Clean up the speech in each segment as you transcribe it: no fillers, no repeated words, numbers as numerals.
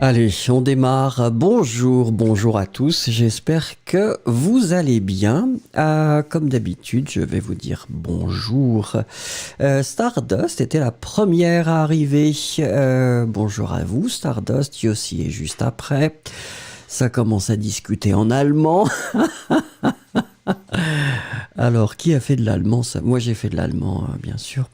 Allez, on démarre. Bonjour à tous. J'espère que vous allez bien. Comme d'habitude, je vais vous dire bonjour. Stardust était la première à arriver. Bonjour à vous, Stardust. Yossi est juste après. Ça commence à discuter en allemand. Alors, qui a fait de l'allemand? Moi, j'ai fait de l'allemand, bien sûr.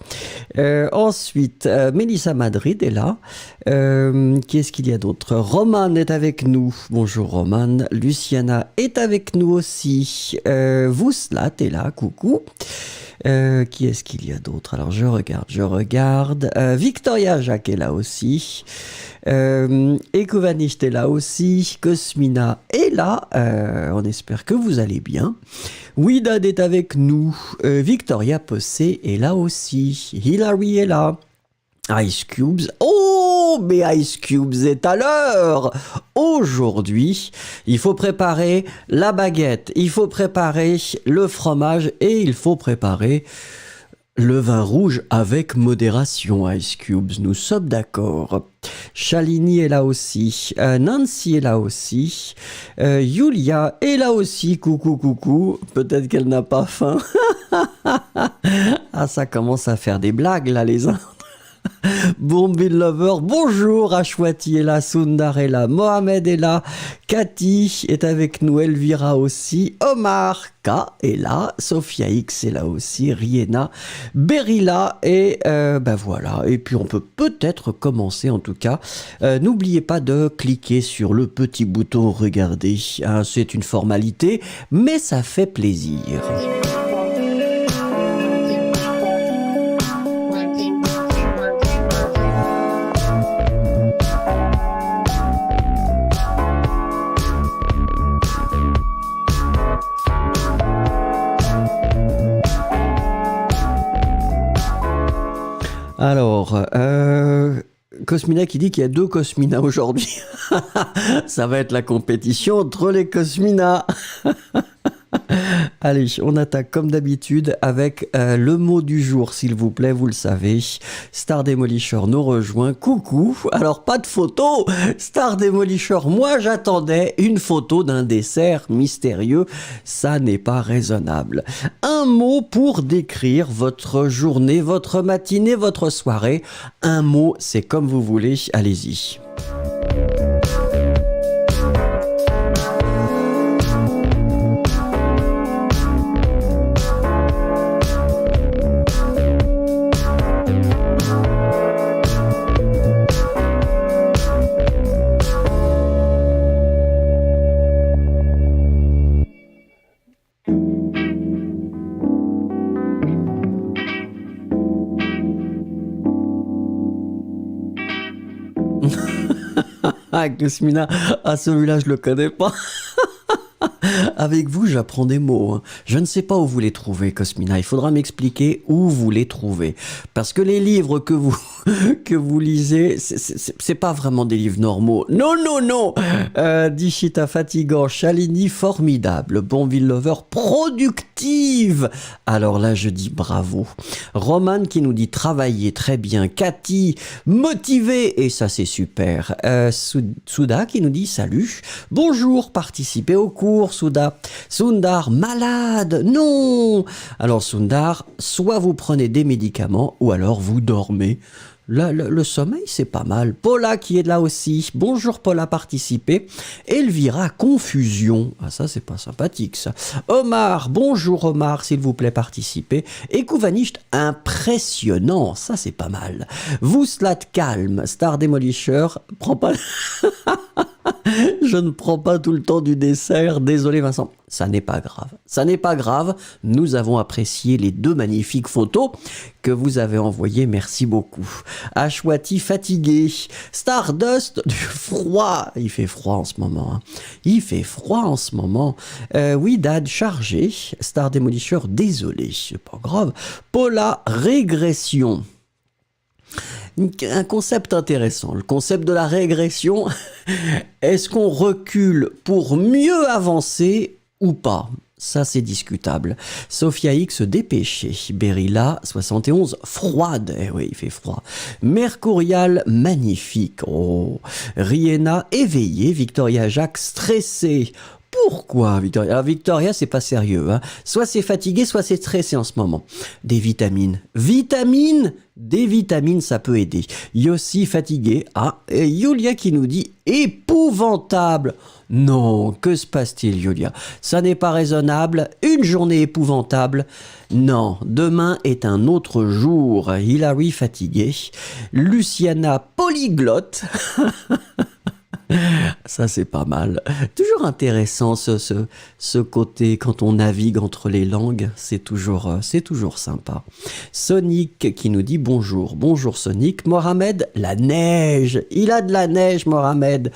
Ensuite, Mélissa Madrid est là. Qui est-ce qu'il y a d'autre? Roman est avec nous. Bonjour Roman. Luciana est avec nous aussi. Vouslat est là. Coucou. Qui est-ce qu'il y a d'autre? Alors, je regarde. Victoria Jacques est là aussi. Ekovanist est là aussi. Cosmina est là. On espère que vous allez bien. Widad est avec nous. Victoria Possé est là aussi. Hilary est là. Ice Cubes. Oh, mais Ice Cubes est à l'heure. Aujourd'hui, il faut préparer la baguette, il faut préparer le fromage et il faut préparer le vin rouge avec modération, Ice Cubes. Nous sommes d'accord. Shalini est là aussi. Nancy est là aussi. Yulia est là aussi. Coucou. Peut-être qu'elle n'a pas faim. Ah, ça commence à faire des blagues là, les uns. Bombay Lover, bonjour, Ashwati est là, Sundar est là, Mohamed est là, Cathy est avec nous, Elvira aussi, Omar K est là, Sophia X est là aussi, Riena, Berilla et voilà. Et puis on peut peut-être commencer en tout cas. N'oubliez pas de cliquer sur le petit bouton regarder, hein, c'est une formalité, mais ça fait plaisir. Alors, Cosmina qui dit qu'il y a 2 Cosmina aujourd'hui. Ça va être la compétition entre les Cosmina. Allez, on attaque comme d'habitude avec le mot du jour, s'il vous plaît, vous le savez. Star Demolisher nous rejoint. Coucou. Alors, pas de photo. Star Demolisher, moi j'attendais une photo d'un dessert mystérieux. Ça n'est pas raisonnable. Un mot pour décrire votre journée, votre matinée, votre soirée. Un mot, c'est comme vous voulez. Allez-y. Ah, Cosmina, celui-là, je le connais pas. Avec vous, j'apprends des mots, hein. Je ne sais pas où vous les trouvez, Cosmina. Il faudra m'expliquer où vous les trouvez. Parce que les livres que vous, que vous lisez, c'est pas vraiment des livres normaux. Non, non, non. Dishita fatigant, Shalini formidable, Bonville Lover productive. Alors là, je dis bravo. Roman qui nous dit travailler très bien. Cathy, motivé, et ça c'est super. Souda qui nous dit salut. Bonjour, participez au cours, Souda. Sundar, malade, non. Alors Sundar, soit vous prenez des médicaments ou alors vous dormez. Le sommeil, c'est pas mal. Paula qui est là aussi. Bonjour Paula, participez. Elvira, confusion. Ah ça, c'est pas sympathique ça. Omar, bonjour Omar, s'il vous plaît, participez. Et Kouvanisht, impressionnant. Ça, c'est pas mal. Vouslat, calme. Star Demolisher, prends pas... Je ne prends pas tout le temps du dessert. Désolé Vincent. Ça n'est pas grave. Ça n'est pas grave. Nous avons apprécié les 2 magnifiques photos que vous avez envoyées. Merci beaucoup. Ashwati fatigué. Stardust du froid. Il fait froid en ce moment. Hein. Il fait froid en ce moment. Oui, Dad chargé. Star Demolisher désolé. C'est pas grave. Paula régression. Un concept intéressant, le concept de la régression. Est-ce qu'on recule pour mieux avancer ou pas? Ça, c'est discutable. Sophia X dépêchée. Berilla 71 froide. Eh oui, il fait froid. Mercurial magnifique. Oh. Rihanna éveillée. Victoria Jacques stressée. Pourquoi, Victoria? Alors, Victoria, c'est pas sérieux. Hein. Soit c'est fatigué, soit c'est stressé en ce moment. Des vitamines. Vitamines? Des vitamines, ça peut aider. Yossi fatigué. Ah, et Yulia qui nous dit épouvantable. Non, que se passe-t-il, Yulia? Ça n'est pas raisonnable. Une journée épouvantable. Non, demain est un autre jour. Hilary fatigué. Luciana polyglotte. Ça, c'est pas mal. Toujours intéressant ce côté quand on navigue entre les langues. C'est toujours sympa. Sonic qui nous dit bonjour. Bonjour Sonic. Mohamed, la neige. Il a de la neige, Mohamed.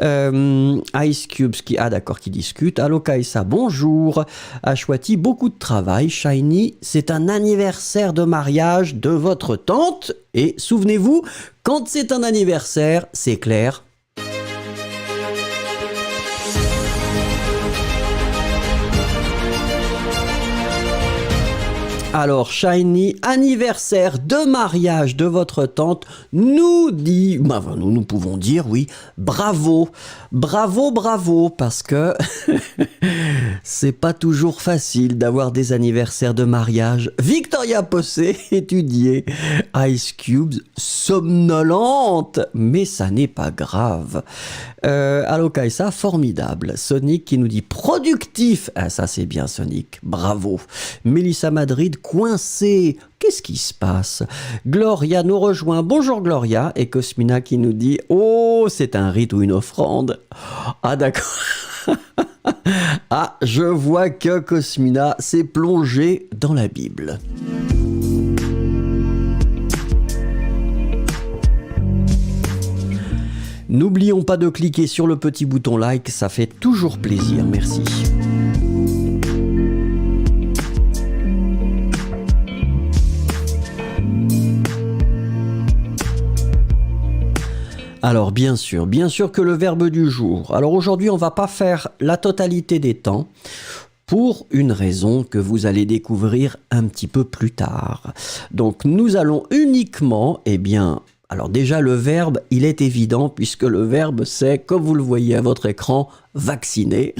Ice Cubes qui discute. Allo Kaisa, bonjour. Ashwati, beaucoup de travail. Shiny, c'est un anniversaire de mariage de votre tante. Et souvenez-vous, quand c'est un anniversaire, c'est clair. Alors, Shiny, anniversaire de mariage de votre tante, nous dit, nous pouvons dire, oui, bravo, bravo, bravo, parce que c'est pas toujours facile d'avoir des anniversaires de mariage. Victoria Possé, étudiée, Ice Cubes, somnolente, mais ça n'est pas grave. Allo Kaisa, formidable. Sonic qui nous dit productif. Ah, ça c'est bien Sonic, bravo. Mélissa Madrid, coincée. Qu'est-ce qui se passe? Gloria nous rejoint. Bonjour Gloria. Et Cosmina qui nous dit oh, c'est un rite ou une offrande. Ah d'accord. Ah, je vois que Cosmina s'est plongée dans la Bible. N'oublions pas de cliquer sur le petit bouton like, ça fait toujours plaisir, merci. Alors bien sûr que le verbe du jour. Alors aujourd'hui on va pas faire la totalité des temps pour une raison que vous allez découvrir un petit peu plus tard. Donc nous allons uniquement, alors déjà le verbe, il est évident puisque le verbe c'est, comme vous le voyez à votre écran, vacciner.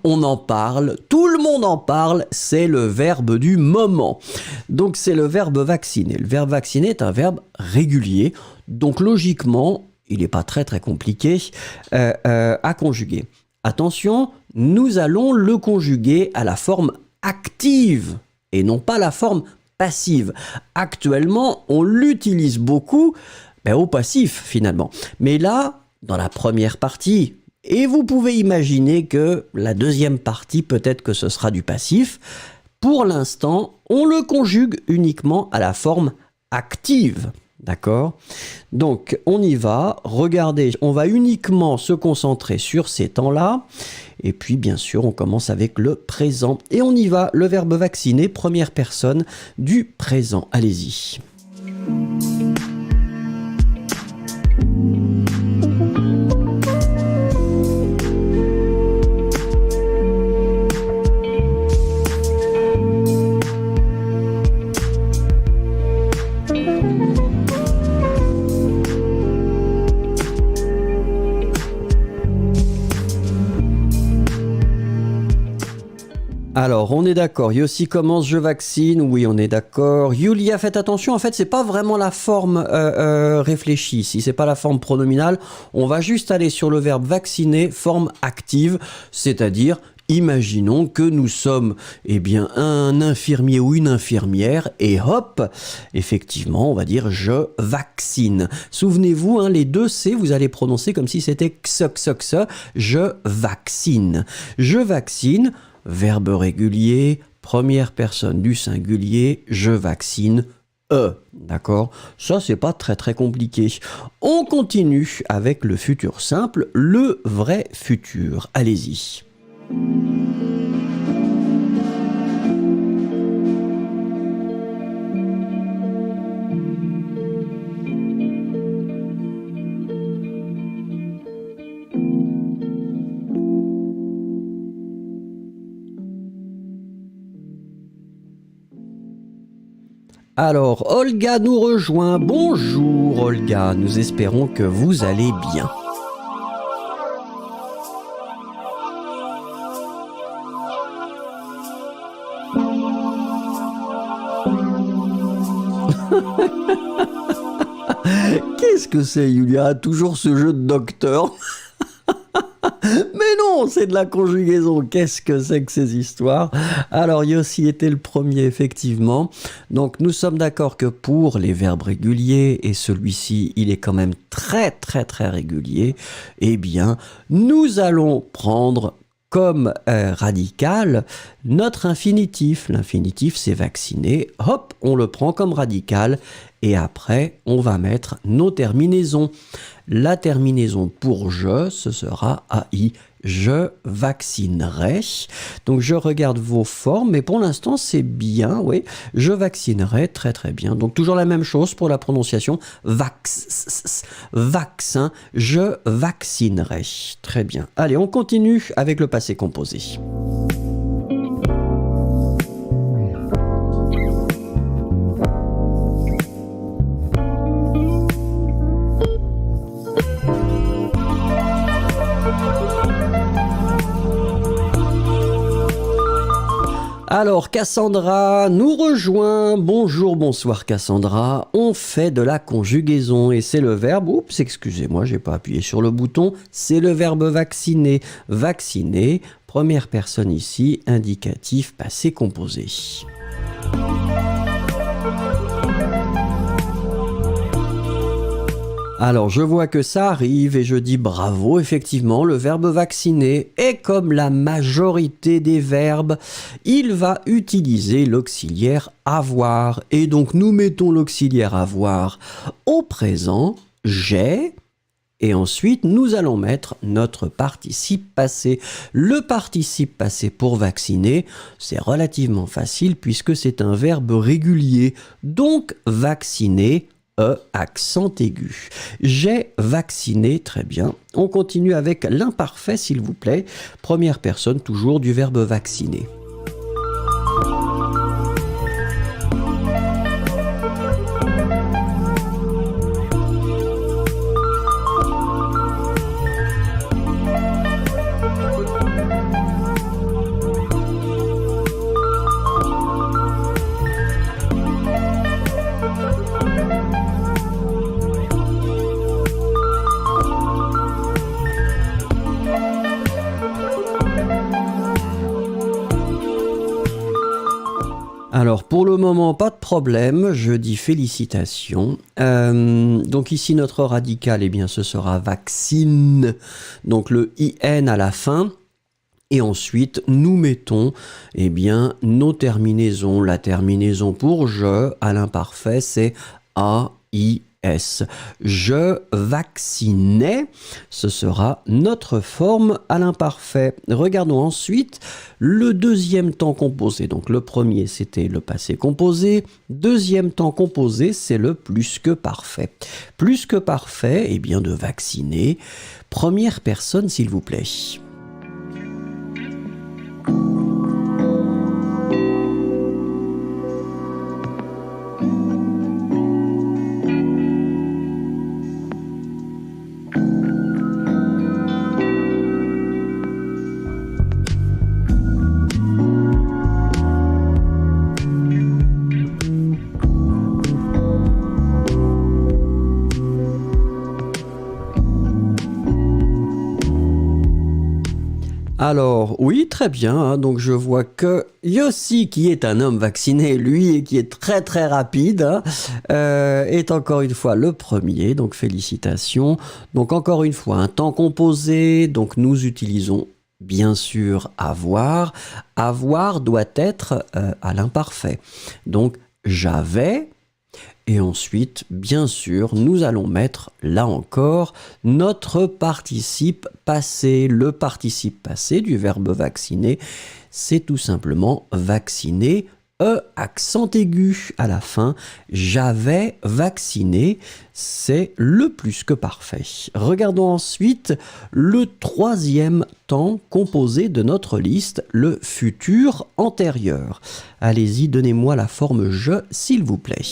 On en parle, tout le monde en parle, c'est le verbe du moment. Donc c'est le verbe vacciner. Le verbe vacciner est un verbe régulier, donc logiquement, il n'est pas très compliqué à conjuguer. Attention, nous allons le conjuguer à la forme active et non pas la forme passive. Actuellement, on l'utilise beaucoup au passif finalement. Mais là, dans la première partie, et vous pouvez imaginer que la deuxième partie, peut-être que ce sera du passif, pour l'instant, on le conjugue uniquement à la forme active. D'accord? Donc, on y va. Regardez, on va uniquement se concentrer sur ces temps-là. Et puis, bien sûr, on commence avec le présent. Et on y va. Le verbe vacciner, première personne du présent. Allez-y. Alors, on est d'accord. Yossi commence, je vaccine. Oui, on est d'accord. Yulia, faites attention. En fait, c'est pas vraiment la forme réfléchie ici. C'est pas la forme pronominale. On va juste aller sur le verbe vacciner, forme active, c'est-à-dire imaginons que nous sommes un infirmier ou une infirmière et hop, effectivement, on va dire je vaccine. Souvenez-vous, hein, les deux C, vous allez prononcer comme si c'était x, je vaccine. Je vaccine. Verbe régulier, première personne du singulier, je vaccine, d'accord? Ça, c'est pas très très compliqué. On continue avec le futur simple, le vrai futur. Allez-y. Alors, Olga nous rejoint. Bonjour Olga, nous espérons que vous allez bien. Qu'est-ce que c'est, Yulia? Toujours ce jeu de docteur. Mais non, c'est de la conjugaison. Qu'est-ce que c'est que ces histoires? Alors, Yossi était le premier, effectivement. Donc, nous sommes d'accord que pour les verbes réguliers, et celui-ci, il est quand même très, très, très régulier, eh bien, nous allons prendre comme radical notre infinitif. L'infinitif, c'est vacciner. Hop, on le prend comme radical. Et après, on va mettre nos terminaisons. La terminaison pour je, ce sera AI. Je vaccinerai. Donc, je regarde vos formes, mais pour l'instant, c'est bien, oui. Je vaccinerai, très très bien. Donc, toujours la même chose pour la prononciation. Vaccin, je vaccinerai. Très bien. Allez, on continue avec le passé composé. Alors, Cassandra nous rejoint. Bonjour, bonsoir Cassandra. On fait de la conjugaison et c'est le verbe, oups, excusez-moi, j'ai pas appuyé sur le bouton, c'est le verbe vacciner. Vacciner, première personne ici, indicatif, passé composé. Alors, je vois que ça arrive et je dis bravo, effectivement, le verbe vacciner est comme la majorité des verbes, il va utiliser l'auxiliaire avoir. Et donc, nous mettons l'auxiliaire avoir au présent, j'ai, et ensuite, nous allons mettre notre participe passé. Le participe passé pour vacciner, c'est relativement facile puisque c'est un verbe régulier. Donc, vacciner, accent aigu. J'ai vacciné, très bien. On continue avec l'imparfait, s'il vous plaît. Première personne, toujours du verbe vacciner. Alors, pour le moment, pas de problème, je dis félicitations. Donc ici, notre radical, eh bien, ce sera vaccine, donc le IN à la fin. Et ensuite, nous mettons, eh bien, nos terminaisons. La terminaison pour je, à l'imparfait, c'est AIN. S. Je vaccinais, ce sera notre forme à l'imparfait. Regardons ensuite le deuxième temps composé. Donc le premier, c'était le passé composé. Deuxième temps composé, c'est le plus que parfait. Plus que parfait, eh bien de vacciner. Première personne, s'il vous plaît. Alors, oui, très bien. Hein, donc, je vois que Yossi, qui est un homme vacciné, lui, et qui est très très rapide, hein, est encore une fois le premier. Donc, félicitations. Donc, encore une fois, un temps composé. Donc, nous utilisons bien sûr avoir. Avoir doit être à l'imparfait. Donc, j'avais. Et ensuite, bien sûr, nous allons mettre, là encore, notre participe passé. Le participe passé du verbe vacciner, c'est tout simplement vacciner, accent aigu à la fin. J'avais vacciné, c'est le plus que parfait. Regardons ensuite le troisième temps composé de notre liste, le futur antérieur. Allez-y, donnez-moi la forme je, s'il vous plaît.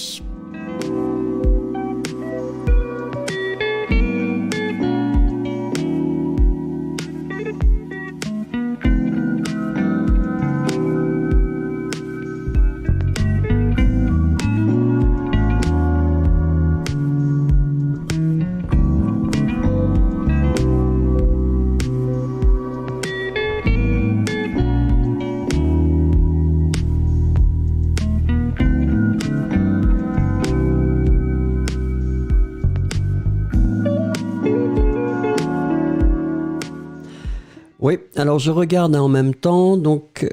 Oui, alors je regarde en même temps, donc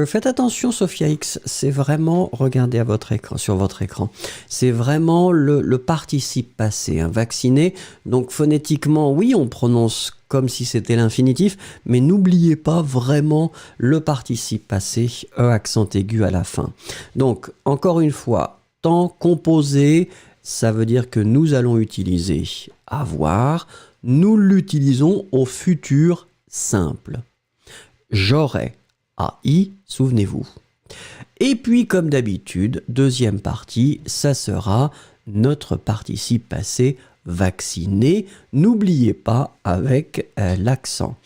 faites attention Sophia X, c'est vraiment, regardez à votre écran, sur votre écran, c'est vraiment le participe passé, hein, vacciné, donc phonétiquement, oui, on prononce comme si c'était l'infinitif, mais n'oubliez pas vraiment le participe passé, accent aigu à la fin. Donc, encore une fois, temps composé, ça veut dire que nous allons utiliser avoir, nous l'utilisons au futur simple. J'aurais, AI, souvenez-vous. Et puis, comme d'habitude, deuxième partie, ça sera notre participe passé vacciné. N'oubliez pas avec l'accent.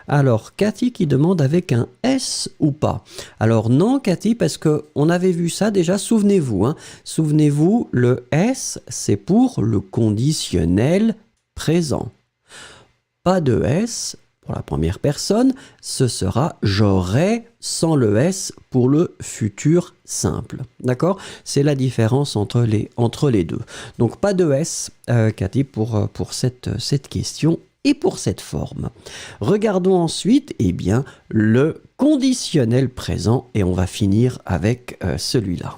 Alors, Cathy qui demande avec un S ou pas. Alors non, Cathy, parce qu'on avait vu ça déjà, souvenez-vous. Hein. Souvenez-vous, le S, c'est pour le conditionnel présent. Pas de S. Pour la première personne, ce sera j'aurais sans le S pour le futur simple. D'accord? C'est la différence entre les deux. Donc pas de S, Cathy, pour cette question et pour cette forme. Regardons ensuite le conditionnel présent et on va finir avec celui-là.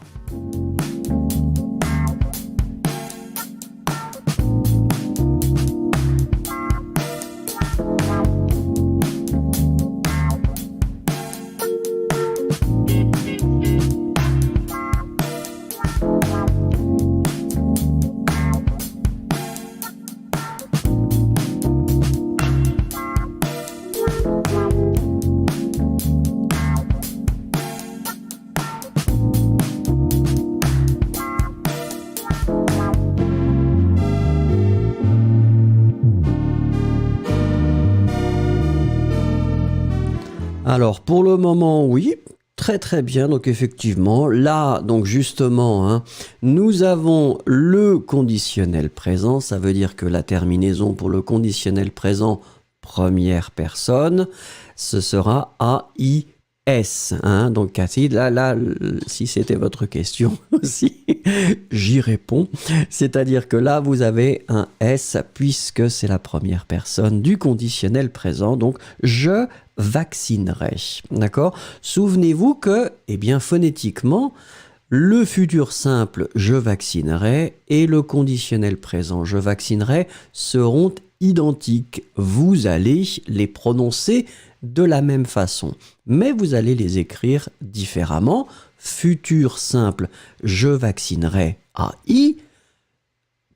Alors, pour le moment, oui, très très bien. Donc, effectivement, là, donc justement, hein, nous avons le conditionnel présent. Ça veut dire que la terminaison pour le conditionnel présent, première personne, ce sera AIS. Hein. Donc, Cathy, là, si c'était votre question aussi, j'y réponds. C'est-à-dire que là, vous avez un S puisque c'est la première personne du conditionnel présent. Donc, je vaccinerai. D'accord? Souvenez-vous que, phonétiquement, Le futur simple je vaccinerai et le conditionnel présent je vaccinerai seront identiques. Vous allez les prononcer de la même façon, mais vous allez les écrire différemment. Futur simple je vaccinerai AI.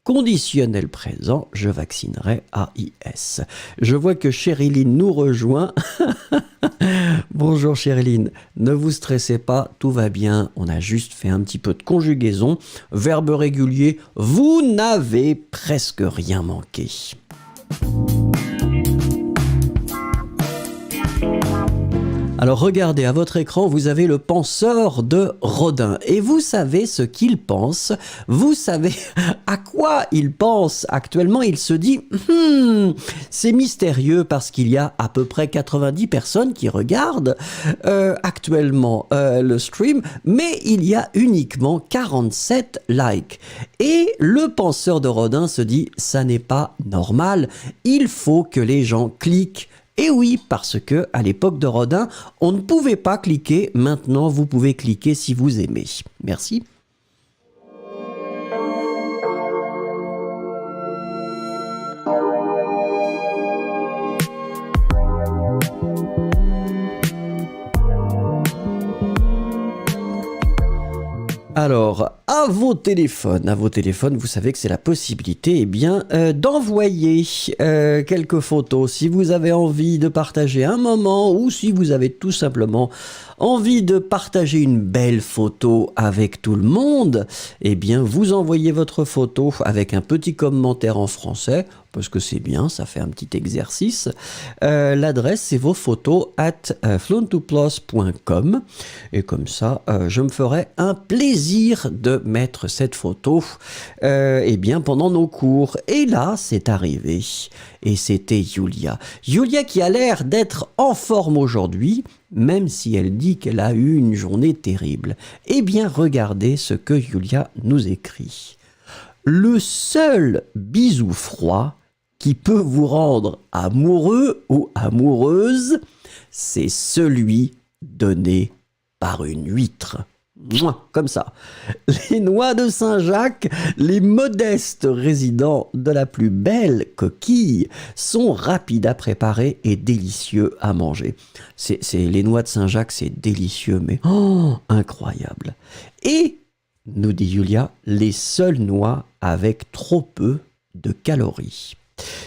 Conditionnel présent, je vaccinerai AIS. Je vois que Chériline nous rejoint. Bonjour Chériline, ne vous stressez pas, tout va bien. On a juste fait un petit peu de conjugaison. Verbe régulier, vous n'avez presque rien manqué. Alors regardez à votre écran, vous avez le penseur de Rodin et vous savez ce qu'il pense, vous savez à quoi il pense actuellement. Il se dit c'est mystérieux parce qu'il y a à peu près 90 personnes qui regardent actuellement le stream, mais il y a uniquement 47 likes. Et le penseur de Rodin se dit ça n'est pas normal, il faut que les gens cliquent. Et oui, parce que à l'époque de Rodin, on ne pouvait pas cliquer. Maintenant, vous pouvez cliquer si vous aimez. Merci. Alors, à vos téléphones, vous savez que c'est la possibilité d'envoyer quelques photos. Si vous avez envie de partager un moment ou si vous avez tout simplement envie de partager une belle photo avec tout le monde, eh bien, vous envoyez votre photo avec un petit commentaire en français, parce que c'est bien, ça fait un petit exercice. L'adresse, c'est vos photos @fluenttoplus.com. Et comme ça, je me ferai un plaisir de mettre cette photo pendant nos cours. Et là, c'est arrivé. Et c'était Julia. Julia qui a l'air d'être en forme aujourd'hui, même si elle dit qu'elle a eu une journée terrible. Eh bien, regardez ce que Julia nous écrit. Le seul bisou froid qui peut vous rendre amoureux ou amoureuse, c'est celui donné par une huître. Mouah, comme ça. Les noix de Saint-Jacques, les modestes résidents de la plus belle coquille, sont rapides à préparer et délicieux à manger. Les noix de Saint-Jacques, c'est délicieux, mais incroyable. Et, nous dit Julia, les seules noix avec trop peu de calories.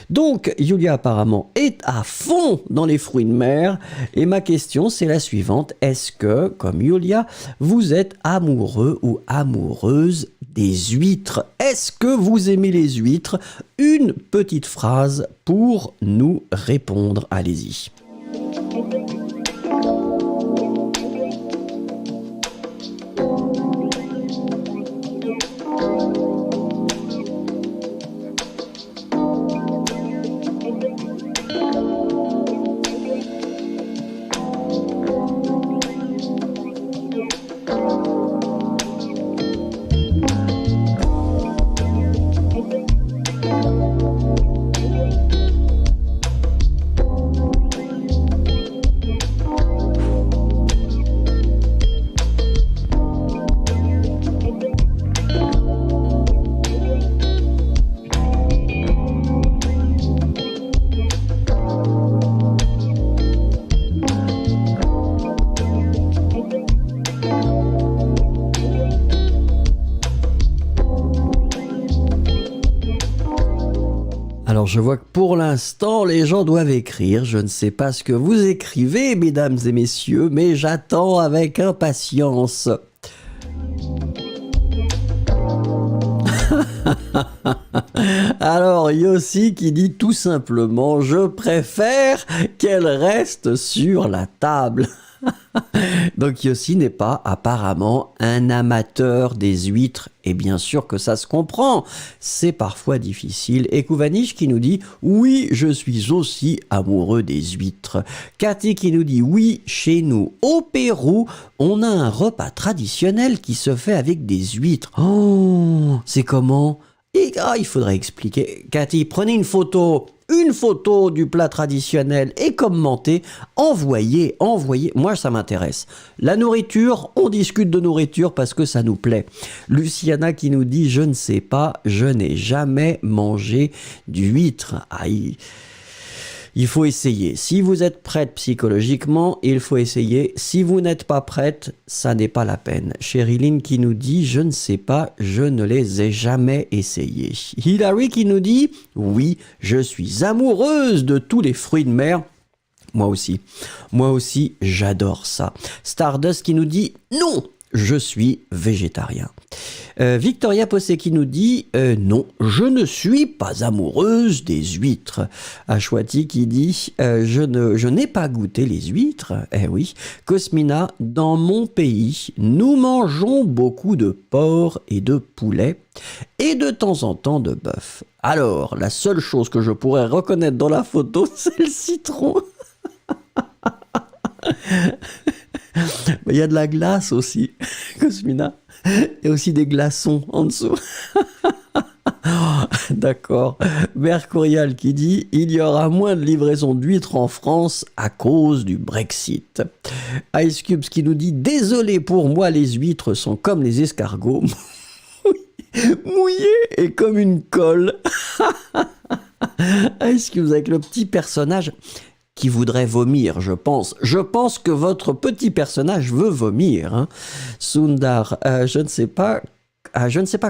Donc, Julia apparemment est à fond dans les fruits de mer. Et ma question, c'est la suivante. Est-ce que, comme Julia, vous êtes amoureux ou amoureuse des huîtres? Est-ce que vous aimez les huîtres? Une petite phrase pour nous répondre. Allez-y. Alors je vois que pour l'instant les gens doivent écrire, je ne sais pas ce que vous écrivez mesdames et messieurs, mais j'attends avec impatience. Alors Yossi qui dit tout simplement « Je préfère qu'elle reste sur la table ». Donc Yossi n'est pas apparemment un amateur des huîtres, et bien sûr que ça se comprend, c'est parfois difficile. Et Kouvanish qui nous dit « Oui, je suis aussi amoureux des huîtres ». Cathy qui nous dit « Oui, chez nous, au Pérou, on a un repas traditionnel qui se fait avec des huîtres ». Oh, c'est comment ? Il faudrait expliquer. Cathy, prenez une photo une photo du plat traditionnel et commentez. Envoyez. Moi, ça m'intéresse. La nourriture, on discute de nourriture parce que ça nous plaît. Luciana qui nous dit, je ne sais pas, je n'ai jamais mangé d'huître. Aïe. Il faut essayer. Si vous êtes prête psychologiquement, il faut essayer. Si vous n'êtes pas prête, ça n'est pas la peine. Chériline qui nous dit « Je ne sais pas, je ne les ai jamais essayés ». Hilary qui nous dit « Oui, je suis amoureuse de tous les fruits de mer ». Moi aussi, j'adore ça. Stardust qui nous dit « Non, je suis végétarien ». Victoria Possé qui nous dit non, je ne suis pas amoureuse des huîtres. Ashwati qui dit je n'ai pas goûté les huîtres. Eh oui. Cosmina, dans mon pays, nous mangeons beaucoup de porc et de poulet et de temps en temps de bœuf. Alors, la seule chose que je pourrais reconnaître dans la photo, c'est le citron. Il y a de la glace aussi, Cosmina. Il y a aussi des glaçons en dessous. D'accord. Mercurial qui dit « Il y aura moins de livraison d'huîtres en France à cause du Brexit ». Ice Cubes qui nous dit « Désolé pour moi, les huîtres sont comme les escargots, mouillées et comme une colle. » Ice Cubes avec le petit personnage qui voudrait vomir, je pense. Je pense que votre petit personnage veut vomir. Hein. Sundar, je ne sais pas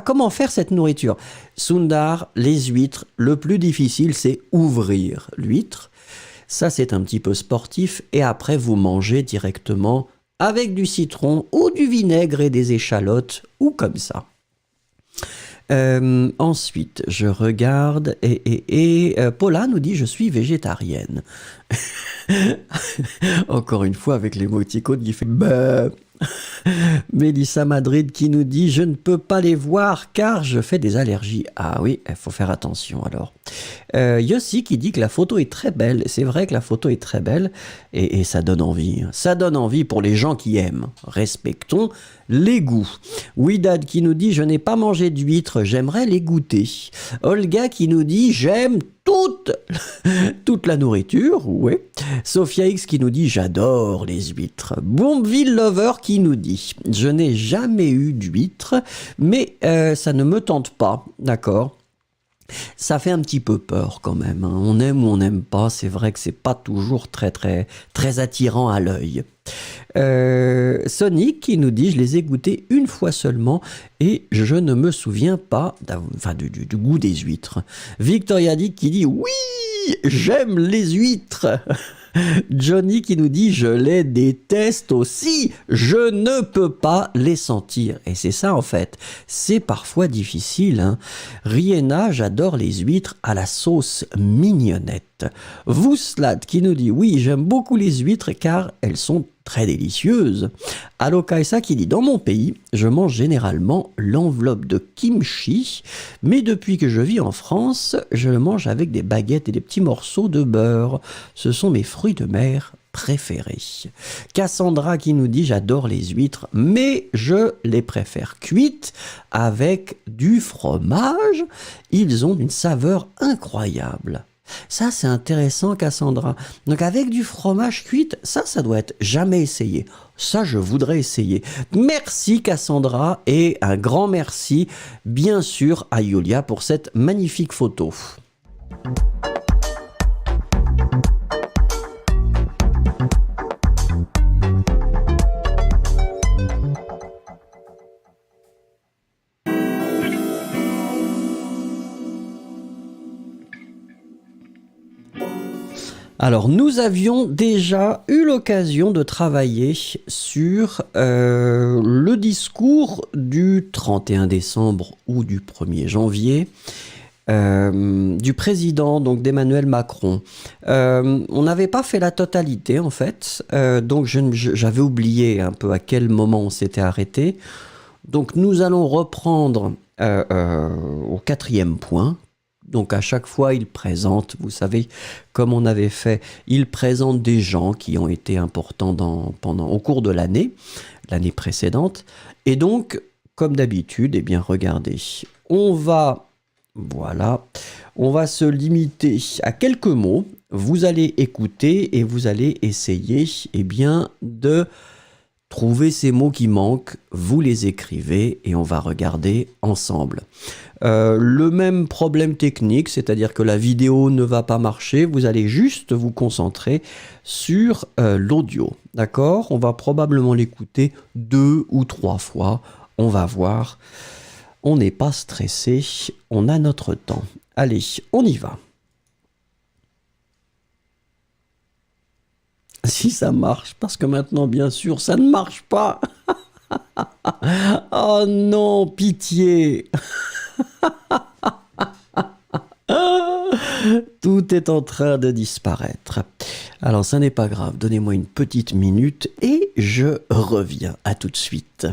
comment faire cette nourriture. Sundar, les huîtres, le plus difficile, c'est ouvrir l'huître. Ça, c'est un petit peu sportif. Et après, vous mangez directement avec du citron ou du vinaigre et des échalotes ou comme ça. Ensuite, je regarde et Paula nous dit « Je suis végétarienne ». Encore une fois, avec l'émoticône qui fait « Bah ». Mélissa Madrid qui nous dit « Je ne peux pas les voir car je fais des allergies ». Ah oui, il faut faire attention alors. Yossi qui dit que la photo est très belle. C'est vrai que la photo est très belle et ça donne envie. Ça donne envie pour les gens qui aiment. Respectons les goûts. Widad qui nous dit « Je n'ai pas mangé d'huîtres, j'aimerais les goûter ». Olga qui nous dit « J'aime toute la nourriture ». Ouais. Sophia X qui nous dit « J'adore les huîtres ». Bombville Lover qui nous dit « Je n'ai jamais eu d'huîtres, mais ça ne me tente pas ». D'accord. Ça fait un petit peu peur quand même. Hein. On aime ou on n'aime pas. C'est vrai que c'est pas toujours très attirant à l'œil. Sonic qui nous dit « Je les ai goûtés une fois seulement et je ne me souviens pas du goût des huîtres ». Victoria Dick qui dit « Oui, j'aime les huîtres ». Johnny qui nous dit « Je les déteste aussi, je ne peux pas les sentir ». Et c'est ça en fait, c'est parfois difficile. Hein. Rihanna, j'adore les huîtres à la sauce mignonnette. Vouslat qui nous dit « Oui, j'aime beaucoup les huîtres car elles sont très délicieuses ». Alokaisa qui dit « Dans mon pays, je mange généralement l'enveloppe de kimchi, mais depuis que je vis en France, je le mange avec des baguettes et des petits morceaux de beurre. Ce sont mes fruits de mer préférés. » Cassandra qui nous dit « J'adore les huîtres, mais je les préfère cuites avec du fromage. Ils ont une saveur incroyable. » Ça, c'est intéressant, Cassandra. Donc, avec du fromage cuit, ça doit être jamais essayé. Ça, je voudrais essayer. Merci, Cassandra, et un grand merci, bien sûr, à Yulia pour cette magnifique photo. Alors, nous avions déjà eu l'occasion de travailler sur le discours du 31 décembre ou du 1er janvier du président, donc d'Emmanuel Macron. On n'avait pas fait la totalité, en fait, donc j'avais oublié un peu à quel moment on s'était arrêté. Donc, nous allons reprendre au 4e point. Donc à chaque fois, il présente, vous savez, comme on avait fait, il présente des gens qui ont été importants au cours de l'année précédente. Et donc, comme d'habitude, eh bien, regardez, on va Voilà. On va se limiter à quelques mots. Vous allez écouter et vous allez essayer de trouver ces mots qui manquent. Vous les écrivez et on va regarder ensemble. Le même problème technique, c'est-à-dire que la vidéo ne va pas marcher. Vous allez juste vous concentrer sur l'audio. D'accord ? On va probablement l'écouter 2 ou 3 fois. On va voir. On n'est pas stressé. On a notre temps. Allez, on y va. Si ça marche, parce que maintenant, bien sûr, ça ne marche pas. Oh non, pitié. Tout est en train de disparaître. Alors, ça n'est pas grave. Donnez-moi une petite minute et je reviens. À tout de suite.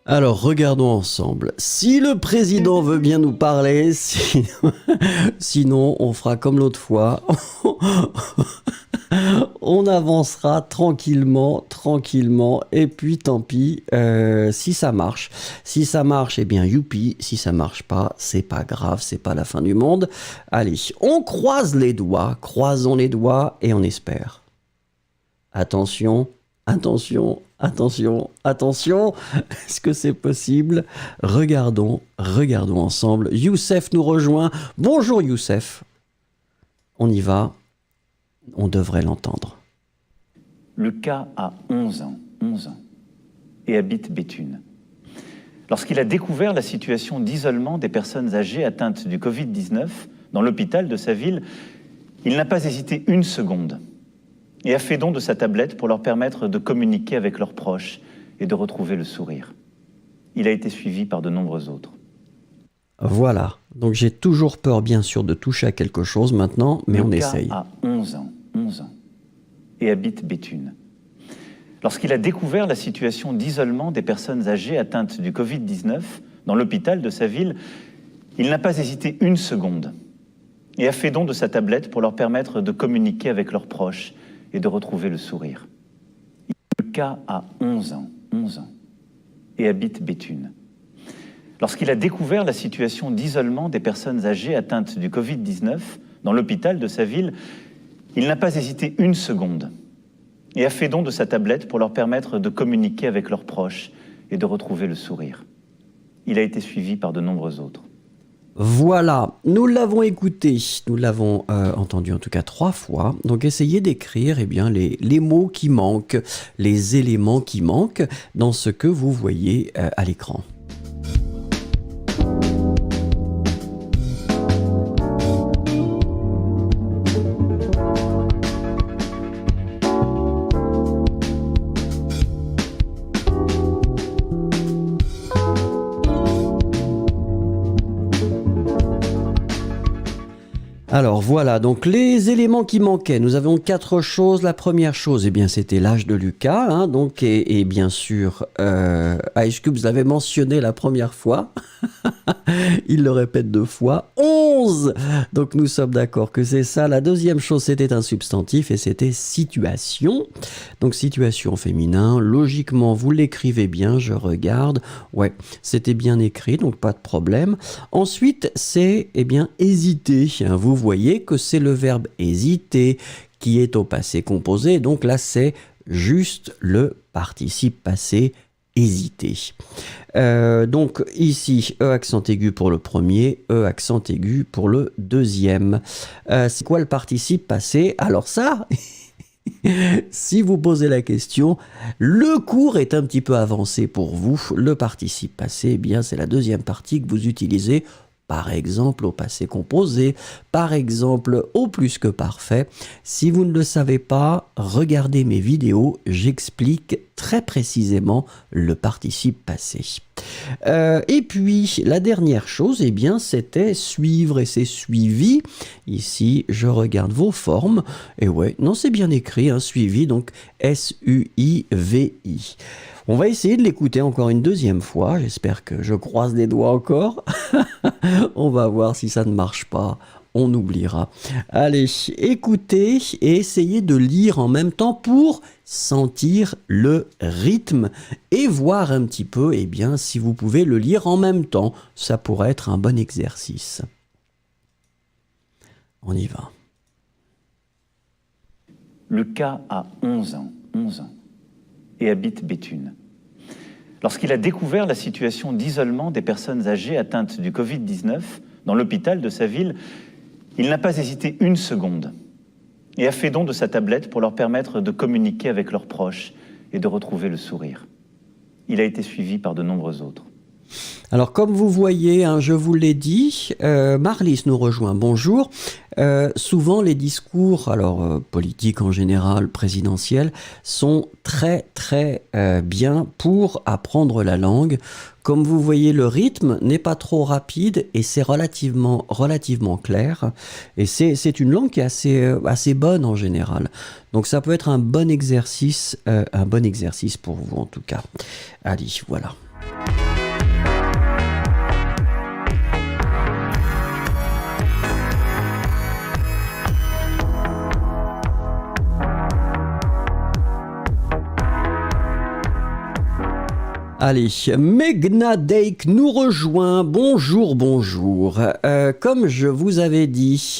Alors, regardons ensemble. Si le président veut bien nous parler, sinon on fera comme l'autre fois. On avancera tranquillement, et puis tant pis, si ça marche. Si ça marche, eh bien youpi. Si ça marche pas, c'est pas grave, c'est pas la fin du monde. Allez, on croise les doigts, croisons les doigts et on espère. Attention. Attention, attention, attention, est-ce que c'est possible ? Regardons ensemble. Youssef nous rejoint. Bonjour Youssef. On y va, on devrait l'entendre. Lucas a 11 ans, et habite Béthune. Lorsqu'il a découvert la situation d'isolement des personnes âgées atteintes du Covid-19 dans l'hôpital de sa ville, il n'a pas hésité une seconde et a fait don de sa tablette pour leur permettre de communiquer avec leurs proches et de retrouver le sourire. Il a été suivi par de nombreux autres. Voilà, donc j'ai toujours peur bien sûr de toucher à quelque chose maintenant, mais on essaye. Lucas a 11 ans, et habite Béthune. Lorsqu'il a découvert la situation d'isolement des personnes âgées atteintes du Covid-19 dans l'hôpital de sa ville, il n'a pas hésité une seconde et a fait don de sa tablette pour leur permettre de communiquer avec leurs proches et de retrouver le sourire. Lucas a 11 ans, et habite Béthune. Lorsqu'il a découvert la situation d'isolement des personnes âgées atteintes du Covid-19 dans l'hôpital de sa ville, il n'a pas hésité une seconde et a fait don de sa tablette pour leur permettre de communiquer avec leurs proches et de retrouver le sourire. Il a été suivi par de nombreux autres. Voilà, nous l'avons écouté, nous l'avons entendu en tout cas 3 fois. Donc essayez d'écrire les mots qui manquent, les éléments qui manquent dans ce que vous voyez à l'écran. Alors voilà, donc les éléments qui manquaient, nous avons 4 choses. La première chose, eh bien, c'était l'âge de Lucas, hein, donc, et bien sûr, Ice Cubes l'avait mentionné la première fois. Il le répète 2 fois. 11. Donc nous sommes d'accord que c'est ça. La deuxième chose, c'était un substantif et c'était situation. Donc situation féminin. Logiquement, vous l'écrivez bien, je regarde. Ouais, c'était bien écrit, donc pas de problème. Ensuite, c'est, eh bien, hésiter. Vous voyez que c'est le verbe hésiter qui est au passé composé. Donc là, c'est juste le participe passé hésiter. Donc ici, E accent aigu pour le premier, E accent aigu pour le deuxième. C'est quoi le participe passé? Alors ça, si vous posez la question, le cours est un petit peu avancé pour vous. Le participe passé, eh bien, c'est la deuxième partie que vous utilisez. Par exemple, au passé composé, par exemple, au plus que parfait. Si vous ne le savez pas, regardez mes vidéos, j'explique très précisément le participe passé. Et puis, la dernière chose, eh bien, c'était suivre et c'est suivi. Ici, je regarde vos formes. Et ouais, non, c'est bien écrit, hein, suivi, donc S-U-I-V-I. On va essayer de l'écouter encore une deuxième fois. J'espère que je croise les doigts encore. On va voir si ça ne marche pas. On oubliera. Allez, écoutez et essayez de lire en même temps pour sentir le rythme et voir un petit peu, eh bien, si vous pouvez le lire en même temps. Ça pourrait être un bon exercice. On y va. Lucas a 11 ans. Et habite Béthune. Lorsqu'il a découvert la situation d'isolement des personnes âgées atteintes du Covid-19 dans l'hôpital de sa ville, il n'a pas hésité une seconde et a fait don de sa tablette pour leur permettre de communiquer avec leurs proches et de retrouver le sourire. Il a été suivi par de nombreux autres. Alors comme vous voyez, hein, je vous l'ai dit, Marlys nous rejoint, bonjour. Souvent les discours, alors politiques en général, présidentiels, sont très bien pour apprendre la langue. Comme vous voyez, le rythme n'est pas trop rapide et c'est relativement clair. Et c'est une langue qui est assez bonne en général. Donc ça peut être un bon exercice pour vous en tout cas. Allez, voilà. Allez, Meghna Dake nous rejoint. Bonjour. Comme je vous avais dit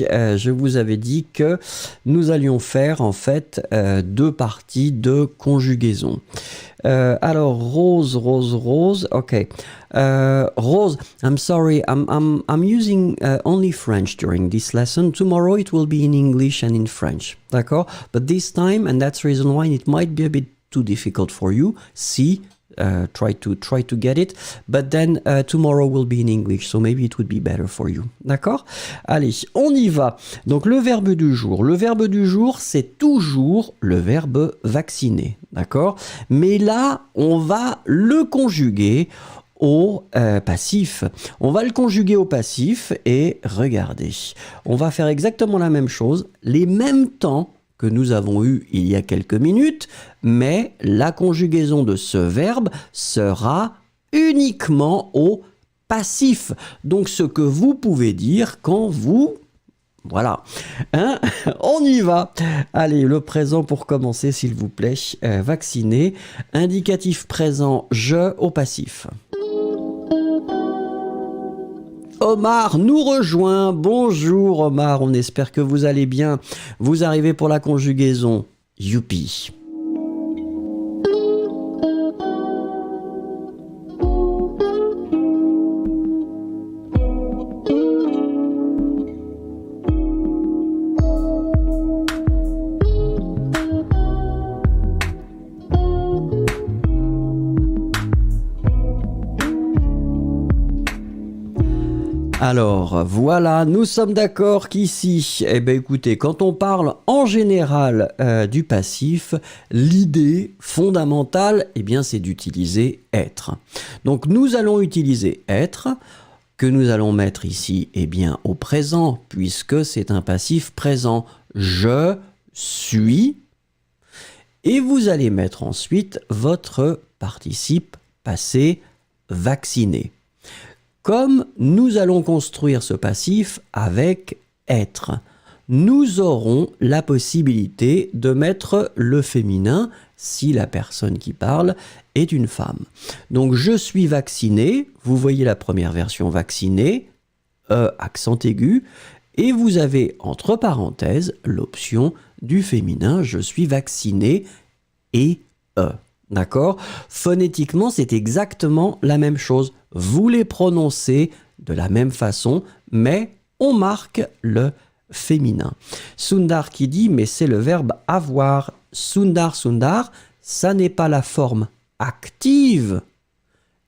que nous allions faire en fait 2 parties de conjugaison. Alors Rose, ok. Rose, I'm sorry, I'm using only French during this lesson. Tomorrow it will be in English and in French, d'accord? But this time, and that's the reason why it might be a bit too difficult for you. Try to get it, but then tomorrow will be in English, so maybe it would be better for you. D'accord? Allez, on y va. Donc le verbe du jour. Le verbe du jour, c'est toujours le verbe vacciner. D'accord? Mais là, on va le conjuguer au passif. On va le conjuguer au passif et regardez. On va faire exactement la même chose, les mêmes temps que nous avons eu il y a quelques minutes, mais la conjugaison de ce verbe sera uniquement au passif. Donc ce que vous pouvez dire quand vous... Voilà, hein? On y va. Allez, le présent pour commencer, s'il vous plaît. Vacciner, indicatif présent, je au passif. Omar nous rejoint. Bonjour Omar, on espère que vous allez bien. Vous arrivez pour la conjugaison. Youpi. Alors, voilà, nous sommes d'accord qu'ici, eh bien écoutez, quand on parle en général du passif, l'idée fondamentale, eh bien c'est d'utiliser être. Donc nous allons utiliser être, que nous allons mettre ici, eh bien, au présent, puisque c'est un passif présent. Je suis. Et vous allez mettre ensuite votre participe passé vacciné. Comme nous allons construire ce passif avec être, nous aurons la possibilité de mettre le féminin si la personne qui parle est une femme. Donc je suis vacciné, vous voyez la première version vacciné, accent aigu, et vous avez entre parenthèses l'option du féminin, je suis vacciné et d'accord ? Phonétiquement, c'est exactement la même chose. Vous les prononcez de la même façon, mais on marque le féminin. Sundar qui dit, mais c'est le verbe avoir. Sundar, Sundar, ça n'est pas la forme active,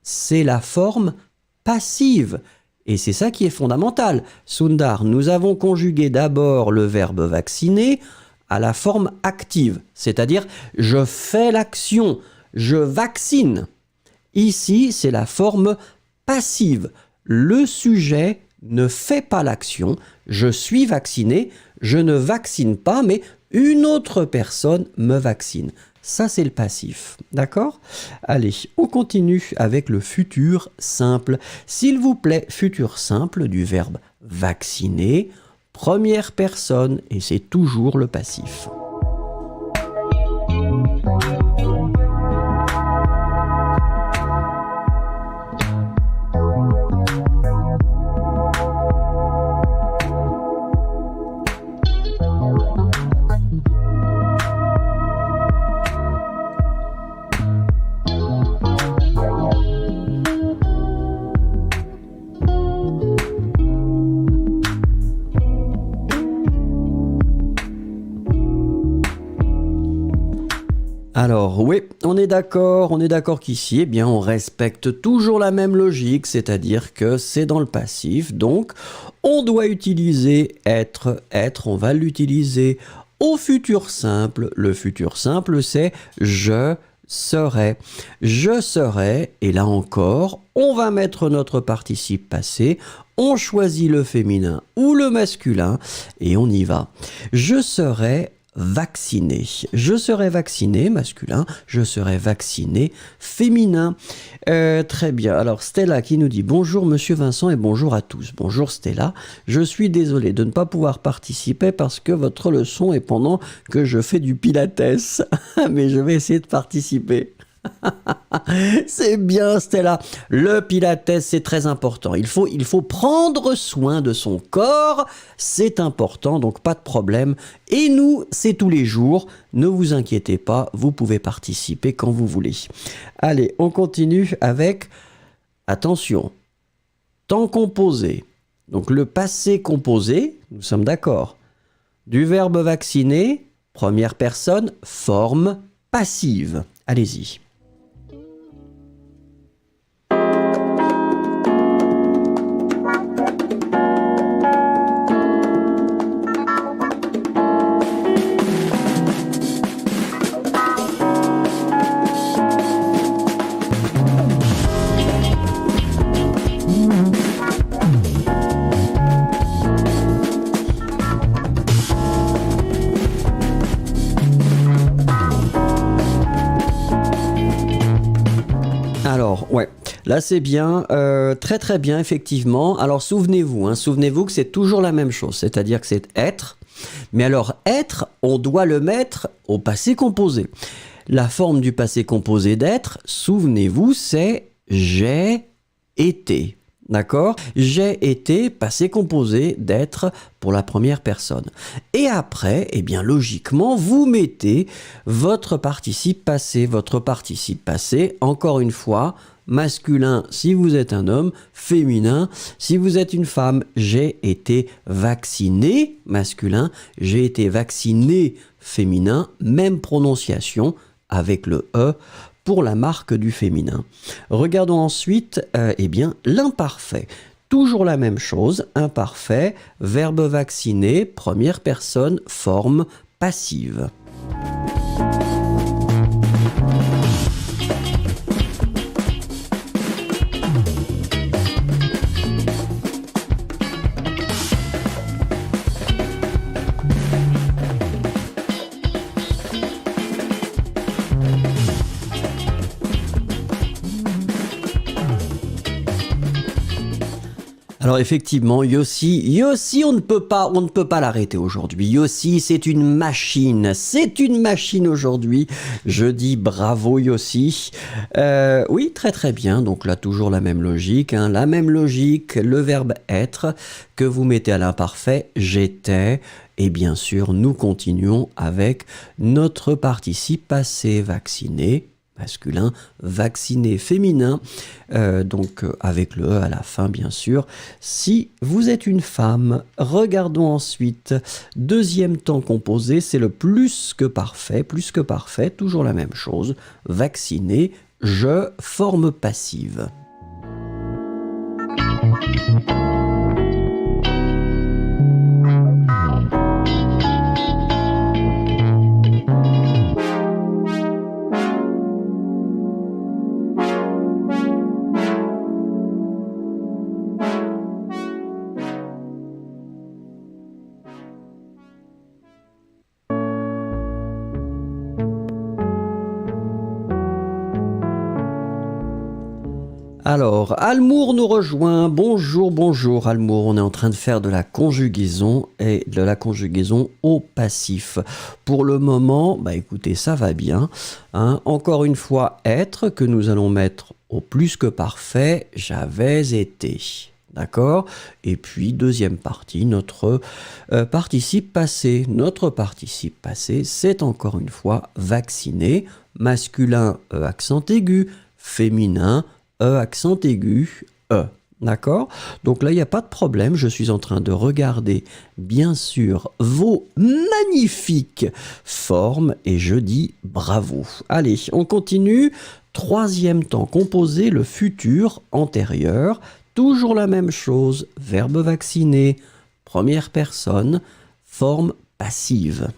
c'est la forme passive. Et c'est ça qui est fondamental. Sundar, nous avons conjugué d'abord le verbe vacciner à la forme active, c'est-à-dire je fais l'action, je vaccine. Ici, c'est la forme passive. Le sujet ne fait pas l'action, je suis vacciné, je ne vaccine pas, mais une autre personne me vaccine. Ça, c'est le passif. D'accord ? Allez, on continue avec le futur simple. S'il vous plaît, futur simple du verbe vacciner, première personne, et c'est toujours le passif. Alors oui, on est d'accord qu'ici, eh bien, on respecte toujours la même logique, c'est-à-dire que c'est dans le passif, donc on doit utiliser être, on va l'utiliser au futur simple. Le futur simple, c'est je serai. Je serai, et là encore, on va mettre notre participe passé, on choisit le féminin ou le masculin, et on y va. Je serai vacciné. Je serai vacciné, masculin. Je serai vacciné, féminin. Très bien. Alors, Stella qui nous dit « Bonjour, Monsieur Vincent, et bonjour à tous. » Bonjour, Stella. Je suis désolé de ne pas pouvoir participer parce que votre leçon est pendant que je fais du pilates. Mais je vais essayer de participer. C'est bien, Stella. Le pilates, c'est très important. Il faut prendre soin de son corps. C'est important, donc pas de problème. Et nous, c'est tous les jours. Ne vous inquiétez pas, vous pouvez participer quand vous voulez. Allez, on continue avec, attention, temps composé. Donc le passé composé, nous sommes d'accord. Du verbe vacciner, première personne, forme passive. Allez-y. Alors, ouais, là c'est bien, très très bien effectivement. Alors souvenez-vous que c'est toujours la même chose, c'est-à-dire que c'est être. Mais alors être, on doit le mettre au passé composé. La forme du passé composé d'être, souvenez-vous, c'est j'ai été. D'accord ? J'ai été, passé composé d'être pour la première personne. Et après, eh bien logiquement, vous mettez votre participe passé. Votre participe passé, encore une fois, masculin si vous êtes un homme, féminin si vous êtes une femme. J'ai été vacciné, masculin. J'ai été vacciné, féminin. Même prononciation avec le E pour la marque du féminin. Regardons ensuite eh bien, l'imparfait. Toujours la même chose, imparfait, verbe vacciner, première personne, forme passive. Alors effectivement, Yossi, on ne peut pas l'arrêter aujourd'hui. Yossi, c'est une machine aujourd'hui. Je dis bravo Yossi. Oui, très très bien. Donc là, toujours la même logique, le verbe être que vous mettez à l'imparfait, j'étais. Et bien sûr, nous continuons avec notre participe passé vacciné. Masculin, vacciné féminin, avec le E à la fin bien sûr. Si vous êtes une femme, regardons ensuite, deuxième temps composé, c'est le plus que parfait, toujours la même chose, vacciné, je, forme passive. Alors, Almour nous rejoint. Bonjour Almour. On est en train de faire de la conjugaison et de la conjugaison au passif. Pour le moment, écoutez, ça va bien. Encore une fois, être que nous allons mettre au plus que parfait, j'avais été. D'accord ? Et puis, deuxième partie, notre participe passé. Notre participe passé, c'est encore une fois vacciné. Masculin, E accent aigu. Féminin, E accent aigu, E. D'accord ? Donc là, il n'y a pas de problème. Je suis en train de regarder, bien sûr, vos magnifiques formes et je dis bravo. Allez, on continue. Troisième temps composé, le futur antérieur. Toujours la même chose. Verbe vacciné, première personne, forme passive.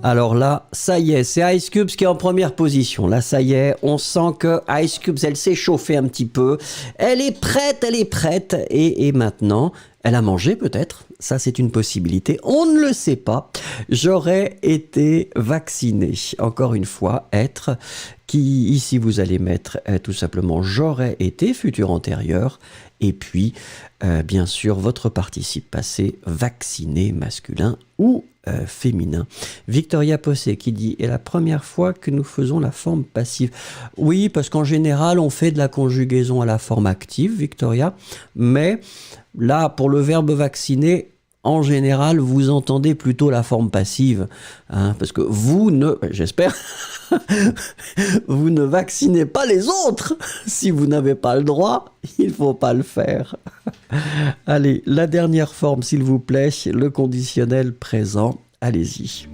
Alors là, ça y est, c'est Ice Cubes qui est en première position. Là, ça y est, on sent que Ice Cubes, elle s'est chauffée un petit peu. Elle est prête. Et maintenant, elle a mangé peut-être. Ça, c'est une possibilité. On ne le sait pas. J'aurais été vacciné. Encore une fois, être, qui ici vous allez mettre tout simplement j'aurais été, futur antérieur. Et puis, bien sûr, votre participe passé, vacciné, masculin ou féminin. Victoria Possé qui dit « est la première fois que nous faisons la forme passive ». Oui, parce qu'en général, on fait de la conjugaison à la forme active, Victoria, mais là, pour le verbe vacciner, en général, vous entendez plutôt la forme passive, parce que vous ne, j'espère, vous ne vaccinez pas les autres. Si vous n'avez pas le droit, il ne faut pas le faire. Allez, la dernière forme, s'il vous plaît, le conditionnel présent. Allez-y.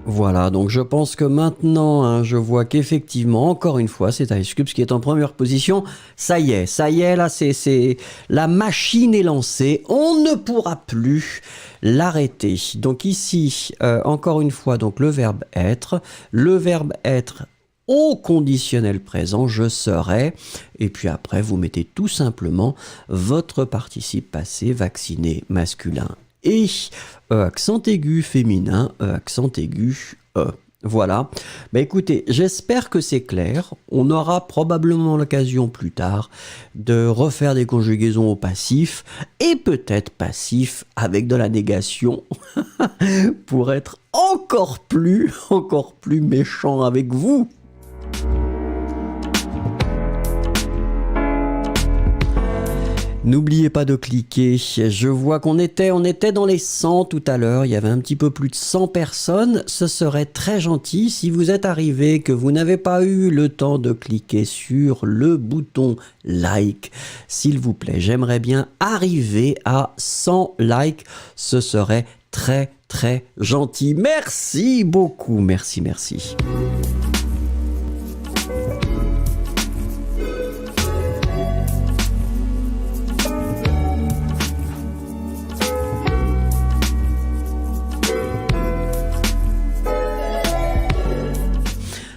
Voilà, donc je pense que maintenant, je vois qu'effectivement, encore une fois, c'est Ice Cubes qui est en première position. Ça y est, là, c'est la machine est lancée. On ne pourra plus l'arrêter. Donc ici, encore une fois, donc le verbe être au conditionnel présent, je serai, et puis après, vous mettez tout simplement votre participe passé vacciné masculin. Et E accent aigu féminin, E accent aigu E. Voilà. Écoutez, j'espère que c'est clair. On aura probablement l'occasion plus tard de refaire des conjugaisons au passif et peut-être passif avec de la négation pour être encore plus méchant avec vous. N'oubliez pas de cliquer. Je vois qu'on était dans les 100 tout à l'heure. Il y avait un petit peu plus de 100 personnes. Ce serait très gentil si vous êtes arrivé, que vous n'avez pas eu le temps de cliquer sur le bouton like. S'il vous plaît, j'aimerais bien arriver à 100 likes. Ce serait très très gentil. Merci beaucoup. Merci.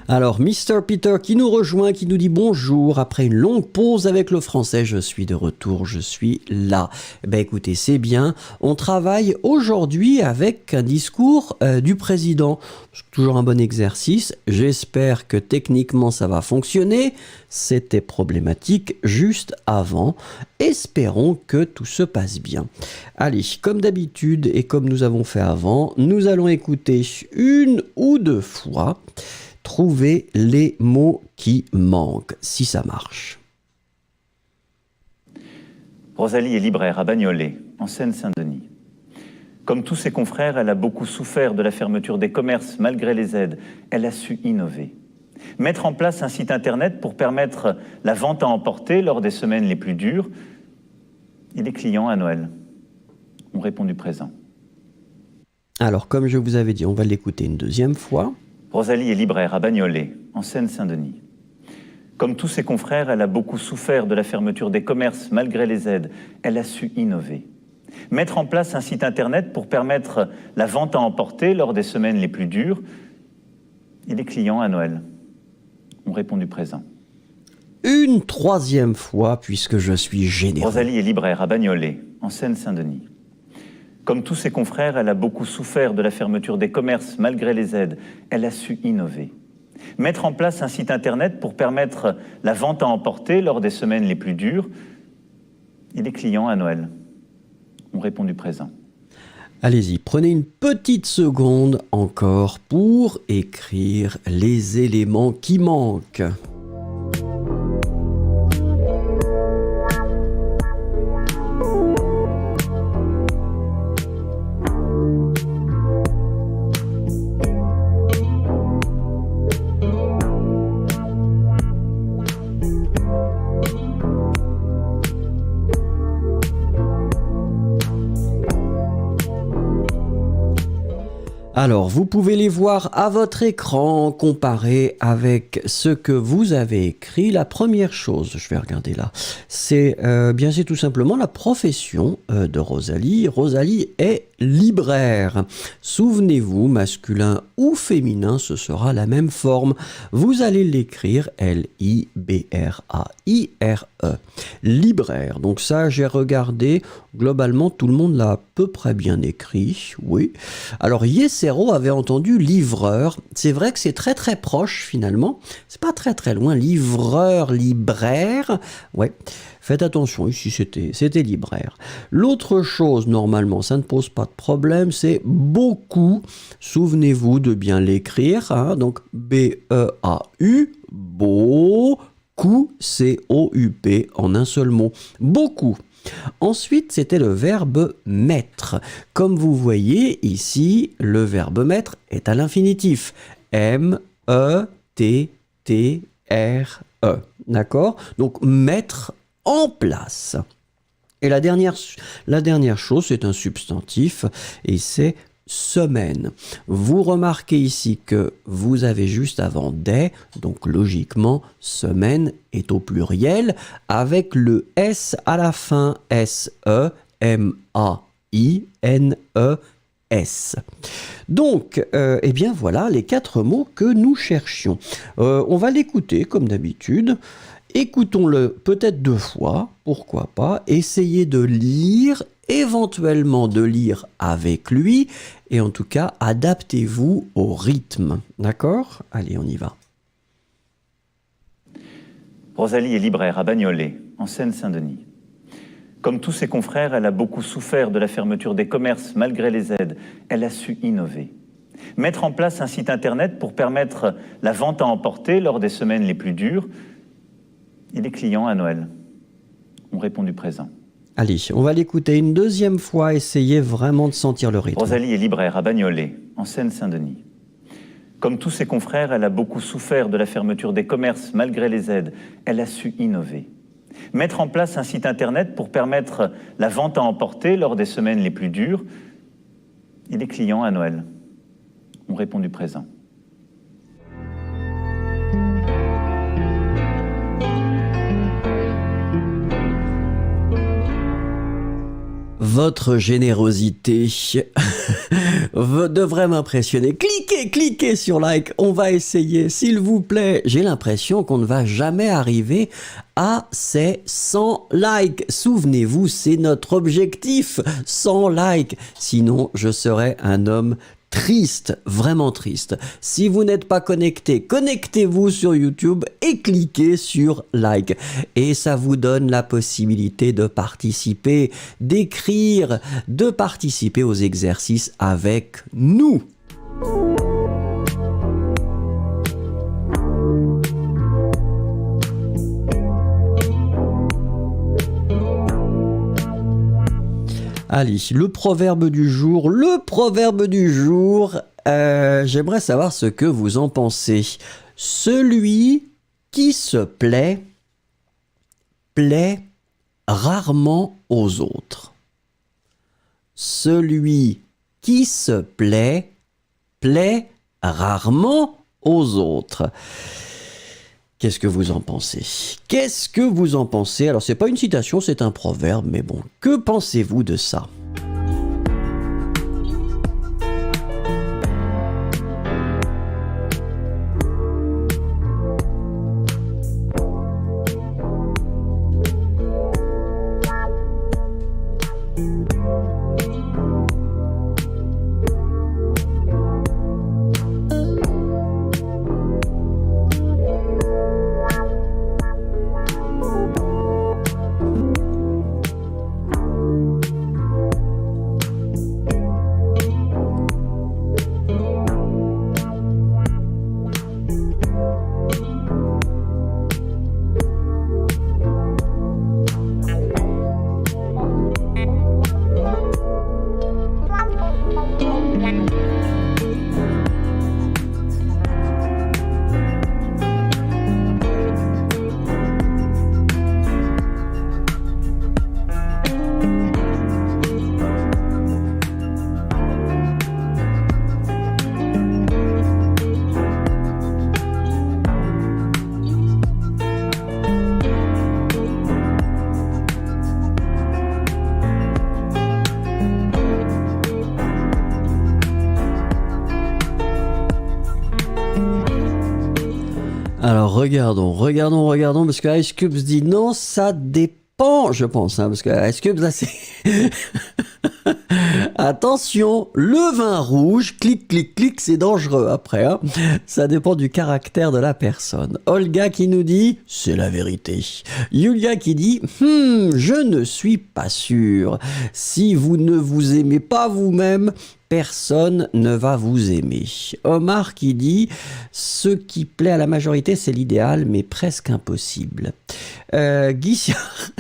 Alors, Mr. Peter qui nous rejoint, qui nous dit bonjour. Après une longue pause avec le français, je suis de retour, je suis là. Ben écoutez, c'est bien. On travaille aujourd'hui avec un discours du président. C'est toujours un bon exercice. J'espère que techniquement ça va fonctionner. C'était problématique juste avant. Espérons que tout se passe bien. Allez, comme d'habitude et comme nous avons fait avant, nous allons écouter une ou deux fois. Trouvez les mots qui manquent, si ça marche. Rosalie est libraire à Bagnolet, en Seine-Saint-Denis. Comme tous ses confrères, elle a beaucoup souffert de la fermeture des commerces malgré les aides. Elle a su innover. Mettre en place un site internet pour permettre la vente à emporter lors des semaines les plus dures. Et les clients à Noël ont répondu présent. Alors, comme je vous avais dit, on va l'écouter une deuxième fois. Rosalie est libraire à Bagnolet, en Seine-Saint-Denis. Comme tous ses confrères, elle a beaucoup souffert de la fermeture des commerces malgré les aides. Elle a su innover. Mettre en place un site internet pour permettre la vente à emporter lors des semaines les plus dures. Et les clients à Noël ont répondu présent. Une troisième fois, puisque je suis généreux. Rosalie est libraire à Bagnolet, en Seine-Saint-Denis. Comme tous ses confrères, elle a beaucoup souffert de la fermeture des commerces malgré les aides. Elle a su innover. Mettre en place un site internet pour permettre la vente à emporter lors des semaines les plus dures. Et les clients à Noël ont répondu présent. Allez-y, prenez une petite seconde encore pour écrire les éléments qui manquent. Alors, vous pouvez les voir à votre écran, comparés avec ce que vous avez écrit. La première chose, je vais regarder là, c'est c'est tout simplement la profession de Rosalie. Rosalie est libraire. Souvenez-vous, masculin ou féminin, ce sera la même forme. Vous allez l'écrire L-I-B-R-A-I-R-E. Libraire. Donc ça, j'ai regardé. Globalement, tout le monde l'a à peu près bien écrit. Oui. Alors, Yesero avait entendu livreur. C'est vrai que c'est très très proche finalement. C'est pas très très loin. Livreur, libraire. Ouais. Faites attention, ici c'était libraire. L'autre chose, normalement, ça ne pose pas de problème, c'est beaucoup. Souvenez-vous de bien l'écrire. Hein, donc B-E-A-U, beaucoup, C-O-U-P, en un seul mot. Beaucoup. Ensuite, c'était le verbe mettre. Comme vous voyez ici, le verbe mettre est à l'infinitif. M-E-T-T-R-E. D'accord ? Donc, mettre en place. Et la dernière chose, c'est un substantif et c'est semaine. Vous remarquez ici que vous avez juste avant des, donc logiquement, semaine est au pluriel avec le S à la fin, S-E-M-A-I-N-E-S. Donc, eh bien voilà les 4 mots que nous cherchions. On va l'écouter comme d'habitude. Écoutons-le peut-être 2 fois, pourquoi pas. Essayez de lire, éventuellement de lire avec lui, et en tout cas, adaptez-vous au rythme. D'accord ? Allez, on y va. Rosalie est libraire à Bagnolet, en Seine-Saint-Denis. Comme tous ses confrères, elle a beaucoup souffert de la fermeture des commerces malgré les aides. Elle a su innover. Mettre en place un site internet pour permettre la vente à emporter lors des semaines les plus dures. Et les clients à Noël ont répondu présent. Allez, on va l'écouter une deuxième fois, essayez vraiment de sentir le rythme. Rosalie est libraire à Bagnolet, en Seine-Saint-Denis. Comme tous ses confrères, elle a beaucoup souffert de la fermeture des commerces malgré les aides. Elle a su innover. Mettre en place un site internet pour permettre la vente à emporter lors des semaines les plus dures. Et les clients à Noël ont répondu présent. Votre générosité devrait m'impressionner. Cliquez sur like, on va essayer, s'il vous plaît. J'ai l'impression qu'on ne va jamais arriver à ces 100 likes. Souvenez-vous, c'est notre objectif, 100 likes. Sinon, je serais un homme triste, vraiment triste. Si vous n'êtes pas connecté, connectez-vous sur YouTube et cliquez sur like. Et ça vous donne la possibilité de participer, d'écrire, de participer aux exercices avec nous. Allez, le proverbe du jour. J'aimerais savoir ce que vous en pensez. Celui qui se plaît, plaît rarement aux autres. Celui qui se plaît, plaît rarement aux autres. Qu'est-ce que vous en pensez? Alors, c'est pas une citation, c'est un proverbe, mais bon, que pensez-vous de ça? Alors regardons, parce que Ice Cubes dit non, ça dépend, je pense, parce que Ice Cubes, là, c'est... Attention, le vin rouge, clic, c'est dangereux après, hein. Ça dépend du caractère de la personne. Olga qui nous dit, c'est la vérité. Yulia qui dit, je ne suis pas sûr. Si vous ne vous aimez pas vous-même, personne ne va vous aimer. Omar qui dit, ce qui plaît à la majorité, c'est l'idéal, mais presque impossible. Guissiard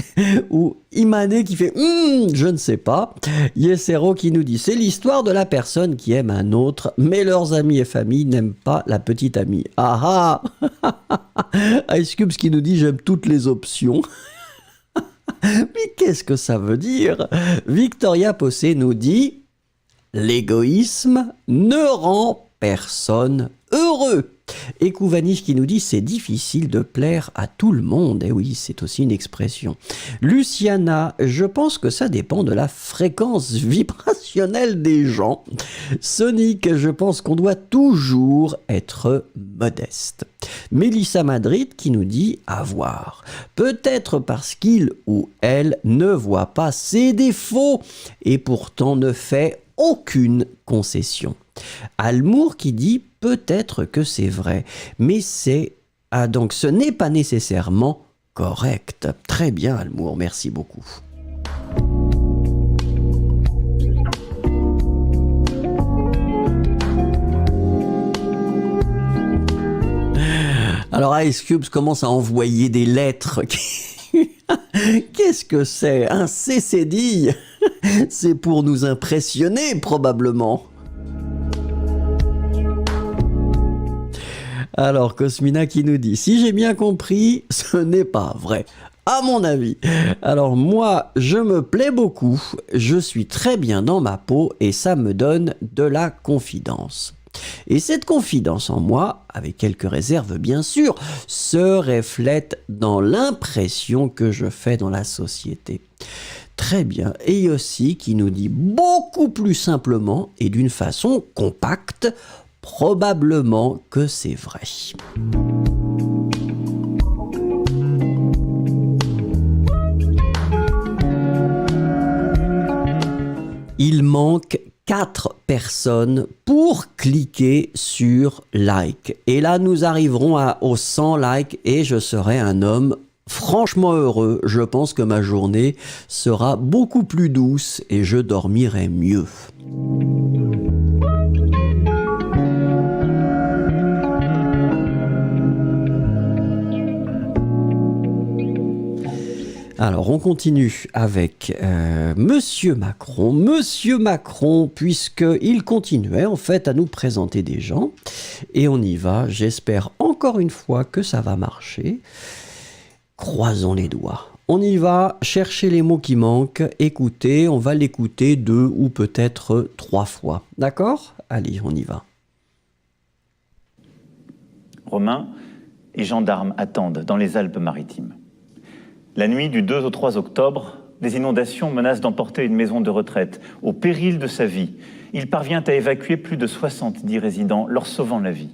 ou Imane qui fait, je ne sais pas. Yesero qui nous dit, c'est l'histoire de la personne qui aime un autre, mais leurs amis et famille n'aiment pas la petite amie. Ah ah. Ice Cubes qui nous dit, j'aime toutes les options. Mais qu'est-ce que ça veut dire? Victoria Possé nous dit, l'égoïsme ne rend personne heureux. Et Kouvanish qui nous dit c'est difficile de plaire à tout le monde. Et oui, c'est aussi une expression. Luciana, je pense que ça dépend de la fréquence vibrationnelle des gens. Sonic, je pense qu'on doit toujours être modeste. Mélissa Madrid qui nous dit à voir. Peut-être parce qu'il ou elle ne voit pas ses défauts et pourtant ne fait aucune concession. Almour qui dit peut-être que c'est vrai, mais donc ce n'est pas nécessairement correct. Très bien Almour, merci beaucoup. Alors Ice Cubes commence à envoyer des lettres Qu'est-ce que c'est? Un cécédille? C'est pour nous impressionner, probablement. Alors, Cosmina qui nous dit, si j'ai bien compris, ce n'est pas vrai. À mon avis. Alors moi, je me plais beaucoup, je suis très bien dans ma peau et ça me donne de la confidence. Et cette confidence en moi, avec quelques réserves bien sûr, se reflète dans l'impression que je fais dans la société. Très bien. Et Yossi qui nous dit beaucoup plus simplement et d'une façon compacte, probablement que c'est vrai. Il manque 4 personnes pour cliquer sur like. Et là, nous arriverons aux 100 likes et je serai un homme franchement heureux. Je pense que ma journée sera beaucoup plus douce et je dormirai mieux. Alors, on continue avec Monsieur Macron. Monsieur Macron, puisqu'il continuait en fait à nous présenter des gens. Et on y va. J'espère encore une fois que ça va marcher. Croisons les doigts. On y va, chercher les mots qui manquent, écouter. On va l'écouter 2 ou peut-être 3 fois. D'accord? Allez, on y va. Romains et gendarmes attendent dans les Alpes-Maritimes. La nuit du 2 au 3 octobre, des inondations menacent d'emporter une maison de retraite. Au péril de sa vie, il parvient à évacuer plus de 70 résidents, leur sauvant la vie.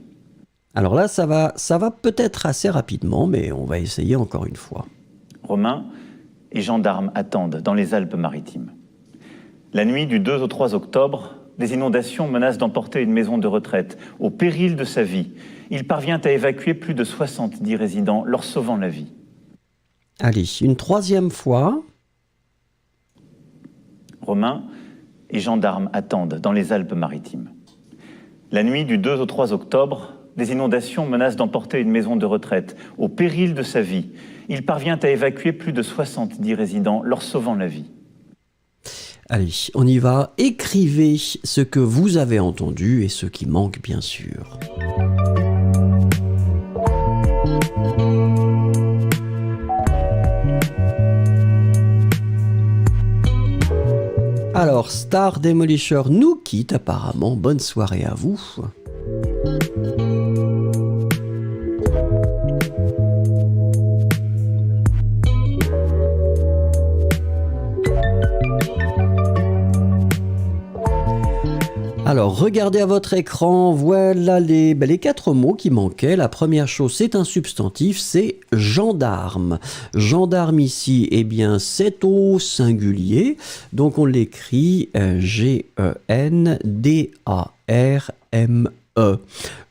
Alors là, ça va peut-être assez rapidement, mais on va essayer encore une fois. Romains et gendarmes attendent dans les Alpes-Maritimes. La nuit du 2 au 3 octobre, des inondations menacent d'emporter une maison de retraite. Au péril de sa vie, il parvient à évacuer plus de 70 résidents, leur sauvant la vie. Allez, une 3e fois. Romains et gendarmes attendent dans les Alpes-Maritimes. La nuit du 2 au 3 octobre, des inondations menacent d'emporter une maison de retraite. Au péril de sa vie, il parvient à évacuer plus de 70 résidents, leur sauvant la vie. Allez, on y va. Écrivez ce que vous avez entendu et ce qui manque, bien sûr. Alors, Star Demolisher nous quitte apparemment. Bonne soirée à vous. Alors, regardez à votre écran, voilà les 4 mots qui manquaient. La première chose, c'est un substantif, c'est gendarme. Gendarme ici, eh bien, c'est au singulier. Donc, on l'écrit G-E-N-D-A-R-M-E.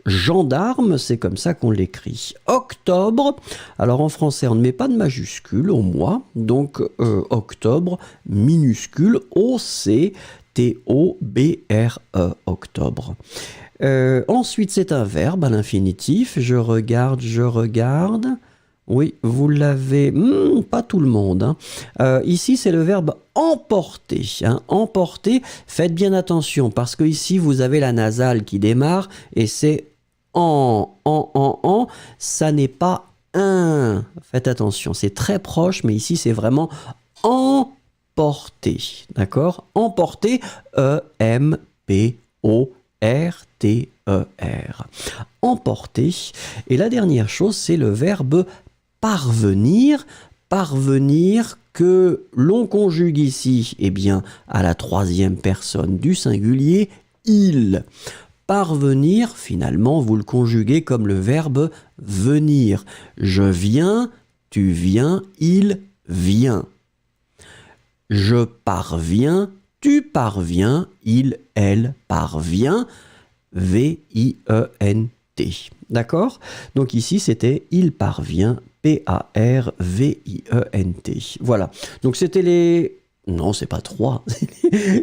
Gendarme, c'est comme ça qu'on l'écrit. Octobre, alors en français, on ne met pas de majuscule au mois. Donc, octobre, minuscule, O-C. T-O-B-R-E, octobre. Ensuite, c'est un verbe à l'infinitif. Je regarde. Oui, vous l'avez... pas tout le monde. Ici, c'est le verbe emporter. Emporter, faites bien attention, parce que ici, vous avez la nasale qui démarre, et c'est en. Ça n'est pas un. Faites attention, c'est très proche, mais ici, c'est vraiment en. Emporter, d'accord? Emporter, E-M-P-O-R-T-E-R. Emporter. Et la dernière chose, c'est le verbe parvenir. Parvenir que l'on conjugue ici, eh bien, à la 3e personne du singulier, il. Parvenir, finalement, vous le conjuguez comme le verbe venir. Je viens, tu viens, il vient. Je parviens, tu parviens, il, elle parvient, V-I-E-N-T. D'accord? Donc ici, c'était il parvient, P-A-R-V-I-E-N-T. Voilà. Donc c'était les... Non, c'est pas 3.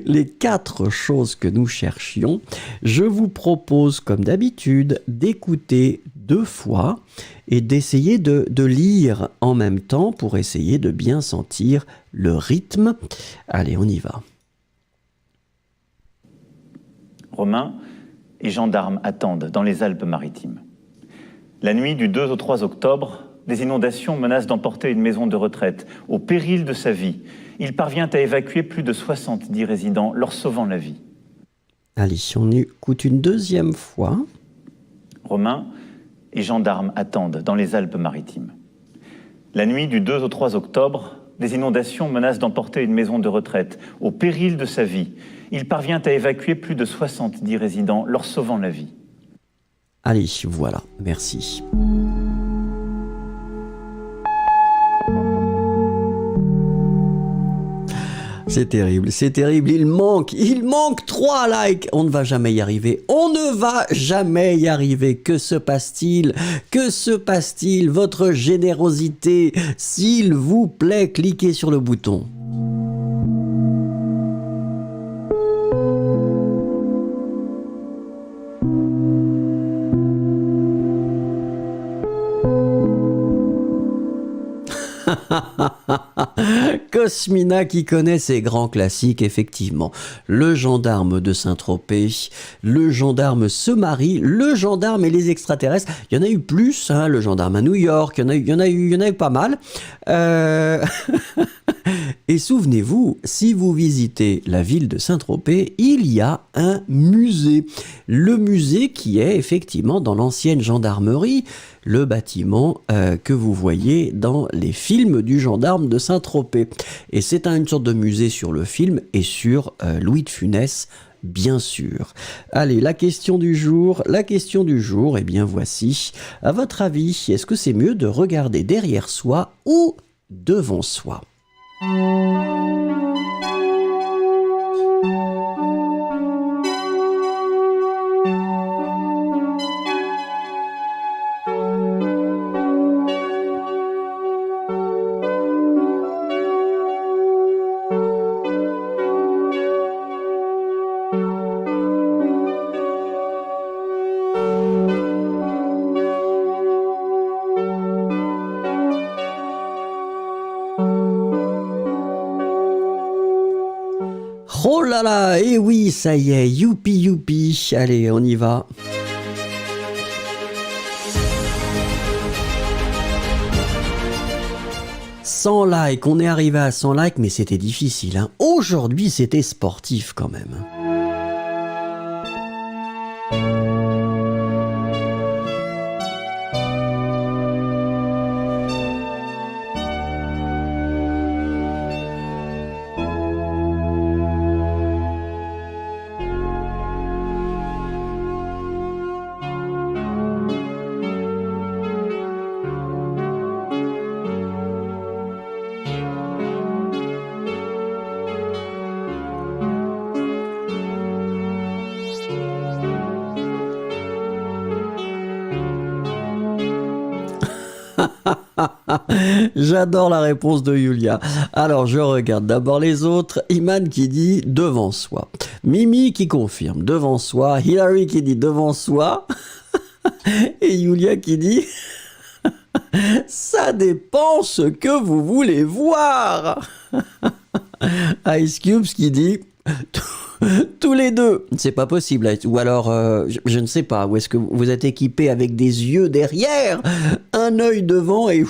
Les 4 choses que nous cherchions. Je vous propose, comme d'habitude, d'écouter 2 fois et d'essayer de lire en même temps pour essayer de bien sentir le rythme. Allez, on y va. Romains et gendarmes attendent dans les Alpes-Maritimes. La nuit du 2 au 3 octobre, des inondations menacent d'emporter une maison de retraite. Au péril de sa vie, il parvient à évacuer plus de 70 résidents, leur sauvant la vie. Allez, on écoute une deuxième fois. Romains et gendarmes attendent dans les Alpes-Maritimes. La nuit du 2 au 3 octobre, des inondations menacent d'emporter une maison de retraite. Au péril de sa vie, il parvient à évacuer plus de 70 résidents, leur sauvant la vie. Allez, voilà, merci. C'est terrible, il manque 3 likes, on ne va jamais y arriver, que se passe-t-il, votre générosité, s'il vous plaît, cliquez sur le bouton. Cosmina qui connaît ces grands classiques, effectivement. Le gendarme de Saint-Tropez, le gendarme se marie, le gendarme et les extraterrestres. Il y en a eu plus, hein, le gendarme à New York, il y en a eu pas mal. Et souvenez-vous, si vous visitez la ville de Saint-Tropez, il y a un musée. Le musée qui est effectivement dans l'ancienne gendarmerie, le bâtiment que vous voyez dans les films du gendarme de Saint-Tropez. Et c'est une sorte de musée sur le film et sur Louis de Funès, bien sûr. Allez, la question du jour, eh bien voici. À votre avis, est-ce que c'est mieux de regarder derrière soi ou devant soi ? Oh là là, et oui, ça y est, youpi. Allez, on y va. On est arrivé à 100 likes, mais c'était difficile, hein. Aujourd'hui, c'était sportif quand même. J'adore la réponse de Yulia. Alors, je regarde d'abord les autres. Iman qui dit devant soi. Mimi qui confirme devant soi. Hilary qui dit devant soi. Et Yulia qui dit ça dépend ce que vous voulez voir. Ice Cubes qui dit tous les deux, c'est pas possible. Ou alors, je ne sais pas, ou est-ce que vous êtes équipé avec des yeux derrière, un œil devant et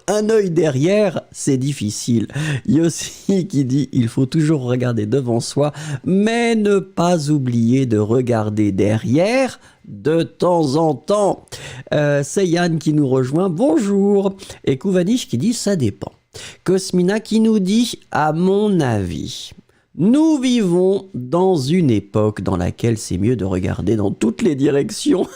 un œil derrière, c'est difficile. Yossi qui dit, il faut toujours regarder devant soi, mais ne pas oublier de regarder derrière de temps en temps. C'est Yann qui nous rejoint, bonjour. Et Kouvanish qui dit, ça dépend. Cosmina qui nous dit, à mon avis... Nous vivons dans une époque dans laquelle c'est mieux de regarder dans toutes les directions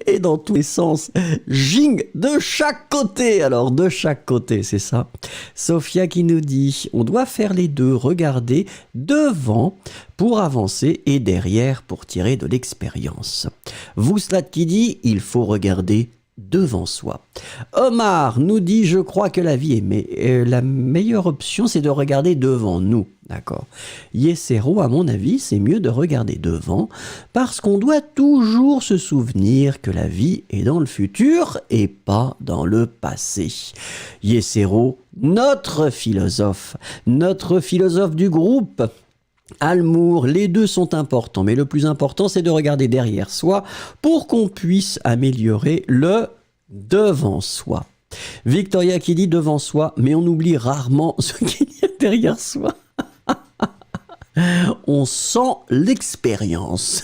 et dans tous les sens. Jing, de chaque côté. Alors, de chaque côté, c'est ça. Sophia qui nous dit, on doit faire les deux, regarder devant pour avancer et derrière pour tirer de l'expérience. Vouslat qui dit, il faut regarder devant soi. Omar nous dit, je crois que la vie est la meilleure option, c'est de regarder devant nous. D'accord. Yesero, à mon avis, c'est mieux de regarder devant parce qu'on doit toujours se souvenir que la vie est dans le futur et pas dans le passé. Yesero, notre philosophe du groupe. Almour, les deux sont importants, mais le plus important, c'est de regarder derrière soi pour qu'on puisse améliorer le devant soi. Victoria qui dit devant soi, mais on oublie rarement ce qu'il y a derrière soi. On sent l'expérience.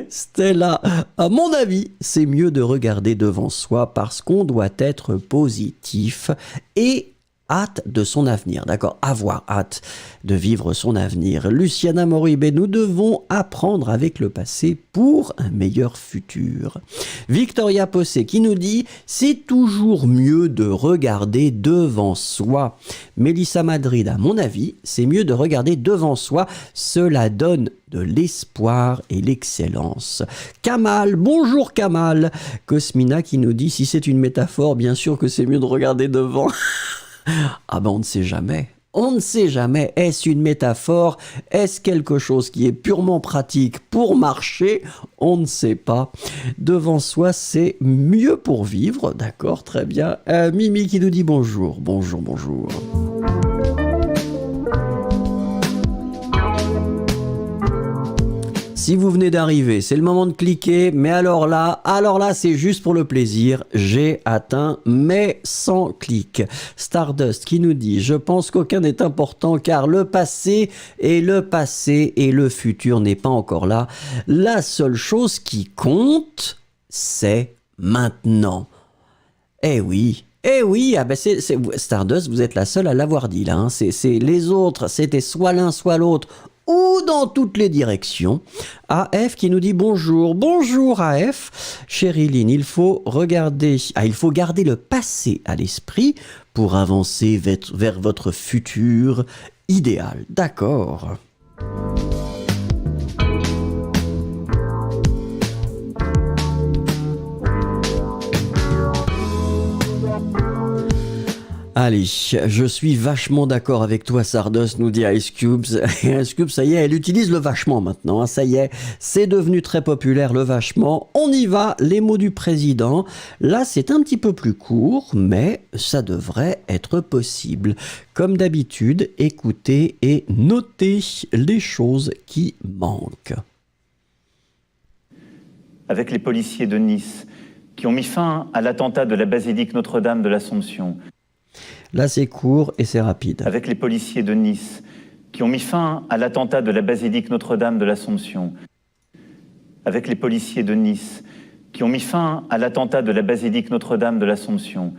Stella, à mon avis, c'est mieux de regarder devant soi parce qu'on doit être positif et hâte de son avenir, d'accord, avoir hâte de vivre son avenir. Luciana Moribe, nous devons apprendre avec le passé pour un meilleur futur. Victoria Possé qui nous dit, c'est toujours mieux de regarder devant soi. Mélissa Madrid, à mon avis, c'est mieux de regarder devant soi, cela donne de l'espoir et l'excellence. Kamal, bonjour Kamal. Cosmina qui nous dit, si c'est une métaphore, bien sûr que c'est mieux de regarder devant. Ah ben on ne sait jamais. On ne sait jamais. Est-ce une métaphore? Est-ce quelque chose qui est purement pratique pour marcher? On ne sait pas. Devant soi, c'est mieux pour vivre. D'accord, très bien. Mimi qui nous dit bonjour. Bonjour, bonjour. Si vous venez d'arriver, c'est le moment de cliquer, mais alors là, c'est juste pour le plaisir. J'ai atteint mes 100 clics. Stardust qui nous dit, je pense qu'aucun n'est important car le passé et le futur n'est pas encore là. La seule chose qui compte, c'est maintenant. Eh oui, ah ben Stardust, vous êtes la seule à l'avoir dit là. Hein. C'est les autres, c'était soit l'un, soit l'autre, ou dans toutes les directions. AF qui nous dit bonjour. Bonjour AF. Chériline, il faut garder le passé à l'esprit pour avancer vers votre futur idéal. D'accord. Allez, je suis vachement d'accord avec toi, Sardos, nous dit Ice Cubes. Ice Cubes, ça y est, elle utilise le vachement maintenant. Hein, ça y est, c'est devenu très populaire, le vachement. On y va, les mots du président. Là, c'est un petit peu plus court, mais ça devrait être possible. Comme d'habitude, écoutez et notez les choses qui manquent. Avec les policiers de Nice, qui ont mis fin à l'attentat de la basilique Notre-Dame de l'Assomption. Là, c'est court et c'est rapide. Avec les policiers de Nice, qui ont mis fin à l'attentat de la basilique Notre-Dame de l'Assomption. Avec les policiers de Nice, qui ont mis fin à l'attentat de la basilique Notre-Dame de l'Assomption.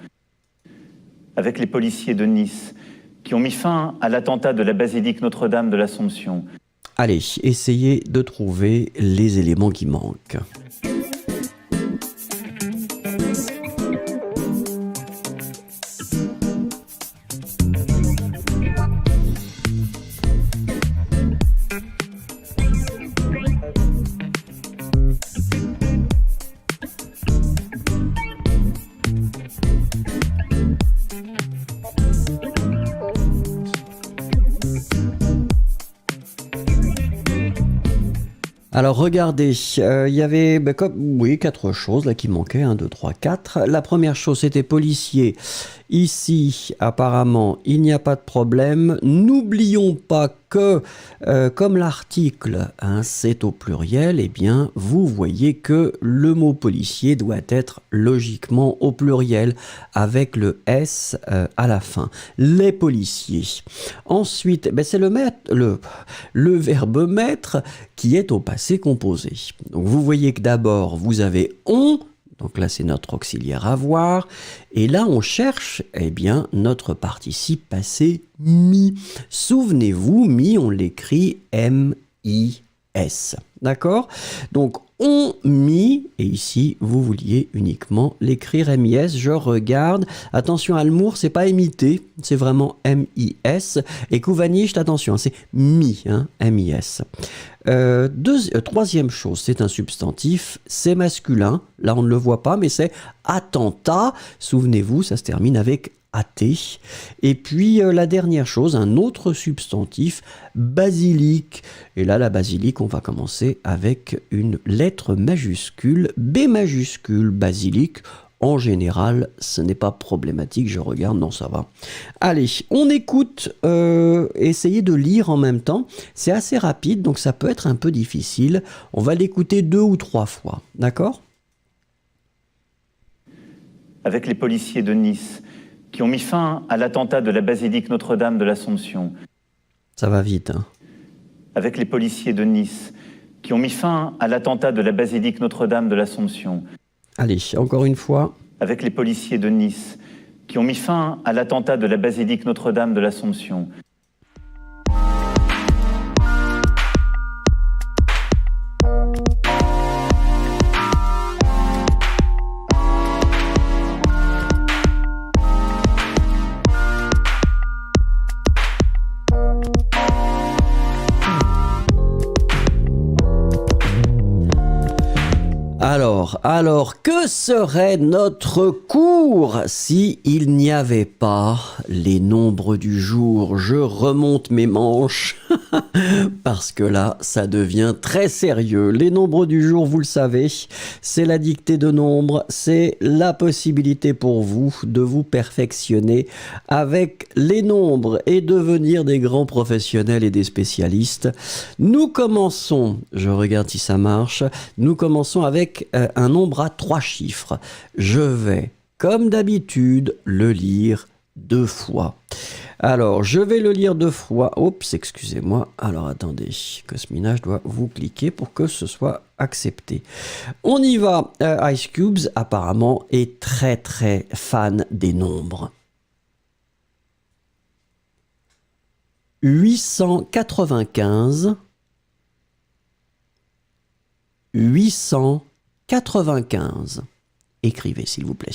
Avec les policiers de Nice, qui ont mis fin à l'attentat de la basilique Notre-Dame de l'Assomption. Allez, essayez de trouver les éléments qui manquent. Alors regardez, il y avait 4 choses là qui manquaient, 1, 2, 3, 4. La première chose, c'était policier. Ici, apparemment, il n'y a pas de problème. N'oublions pas que, comme l'article, c'est au pluriel, eh bien, vous voyez que le mot policier doit être logiquement au pluriel, avec le S à la fin. Les policiers. Ensuite, c'est le verbe mettre qui est au passé composé. Donc, vous voyez que d'abord, vous avez on. Donc là, c'est notre auxiliaire avoir. Et là, on cherche, notre participe passé mis. Souvenez-vous, mis, on l'écrit M-I-S. D'accord ? Donc, ont mis, et ici vous vouliez uniquement l'écrire MIS, je regarde, attention Almour, c'est pas imité, c'est vraiment MIS, et Kouvanisht, attention, c'est mi, hein, MIS. Troisième chose, c'est un substantif, c'est masculin, là on ne le voit pas, mais c'est attentat, souvenez-vous, ça se termine avec athée. Et puis la dernière chose, un autre substantif, basilic. Et là, la basilic, on va commencer avec une lettre majuscule, B majuscule, basilic. En général, ce n'est pas problématique, je regarde, non, ça va. Allez, on écoute, essayez de lire en même temps. C'est assez rapide, donc ça peut être un peu difficile. On va l'écouter 2 ou 3 fois, d'accord ? Avec les policiers de Nice, qui ont mis fin à l'attentat de la basilique Notre-Dame de l'Assomption. Ça va vite, hein. Avec les policiers de Nice, qui ont mis fin à l'attentat de la basilique Notre-Dame de l'Assomption. Allez, encore une fois. Avec les policiers de Nice, qui ont mis fin à l'attentat de la basilique Notre-Dame de l'Assomption. Alors, que serait notre cours si il n'y avait pas les nombres du jour? Je remonte mes manches parce que là, ça devient très sérieux. Les nombres du jour, vous le savez, c'est la dictée de nombres, c'est la possibilité pour vous de vous perfectionner avec les nombres et devenir des grands professionnels et des spécialistes. Nous commençons, je regarde si ça marche, nous commençons avec un nombre à 3 chiffres. Je vais, comme d'habitude, le lire 2 fois. Alors, je vais le lire 2 fois. Oups, excusez-moi. Alors, attendez. Cosmina, je dois vous cliquer pour que ce soit accepté. On y va. Ice Cubes, apparemment, est très, très fan des nombres. 895. 895. Écrivez, s'il vous plaît.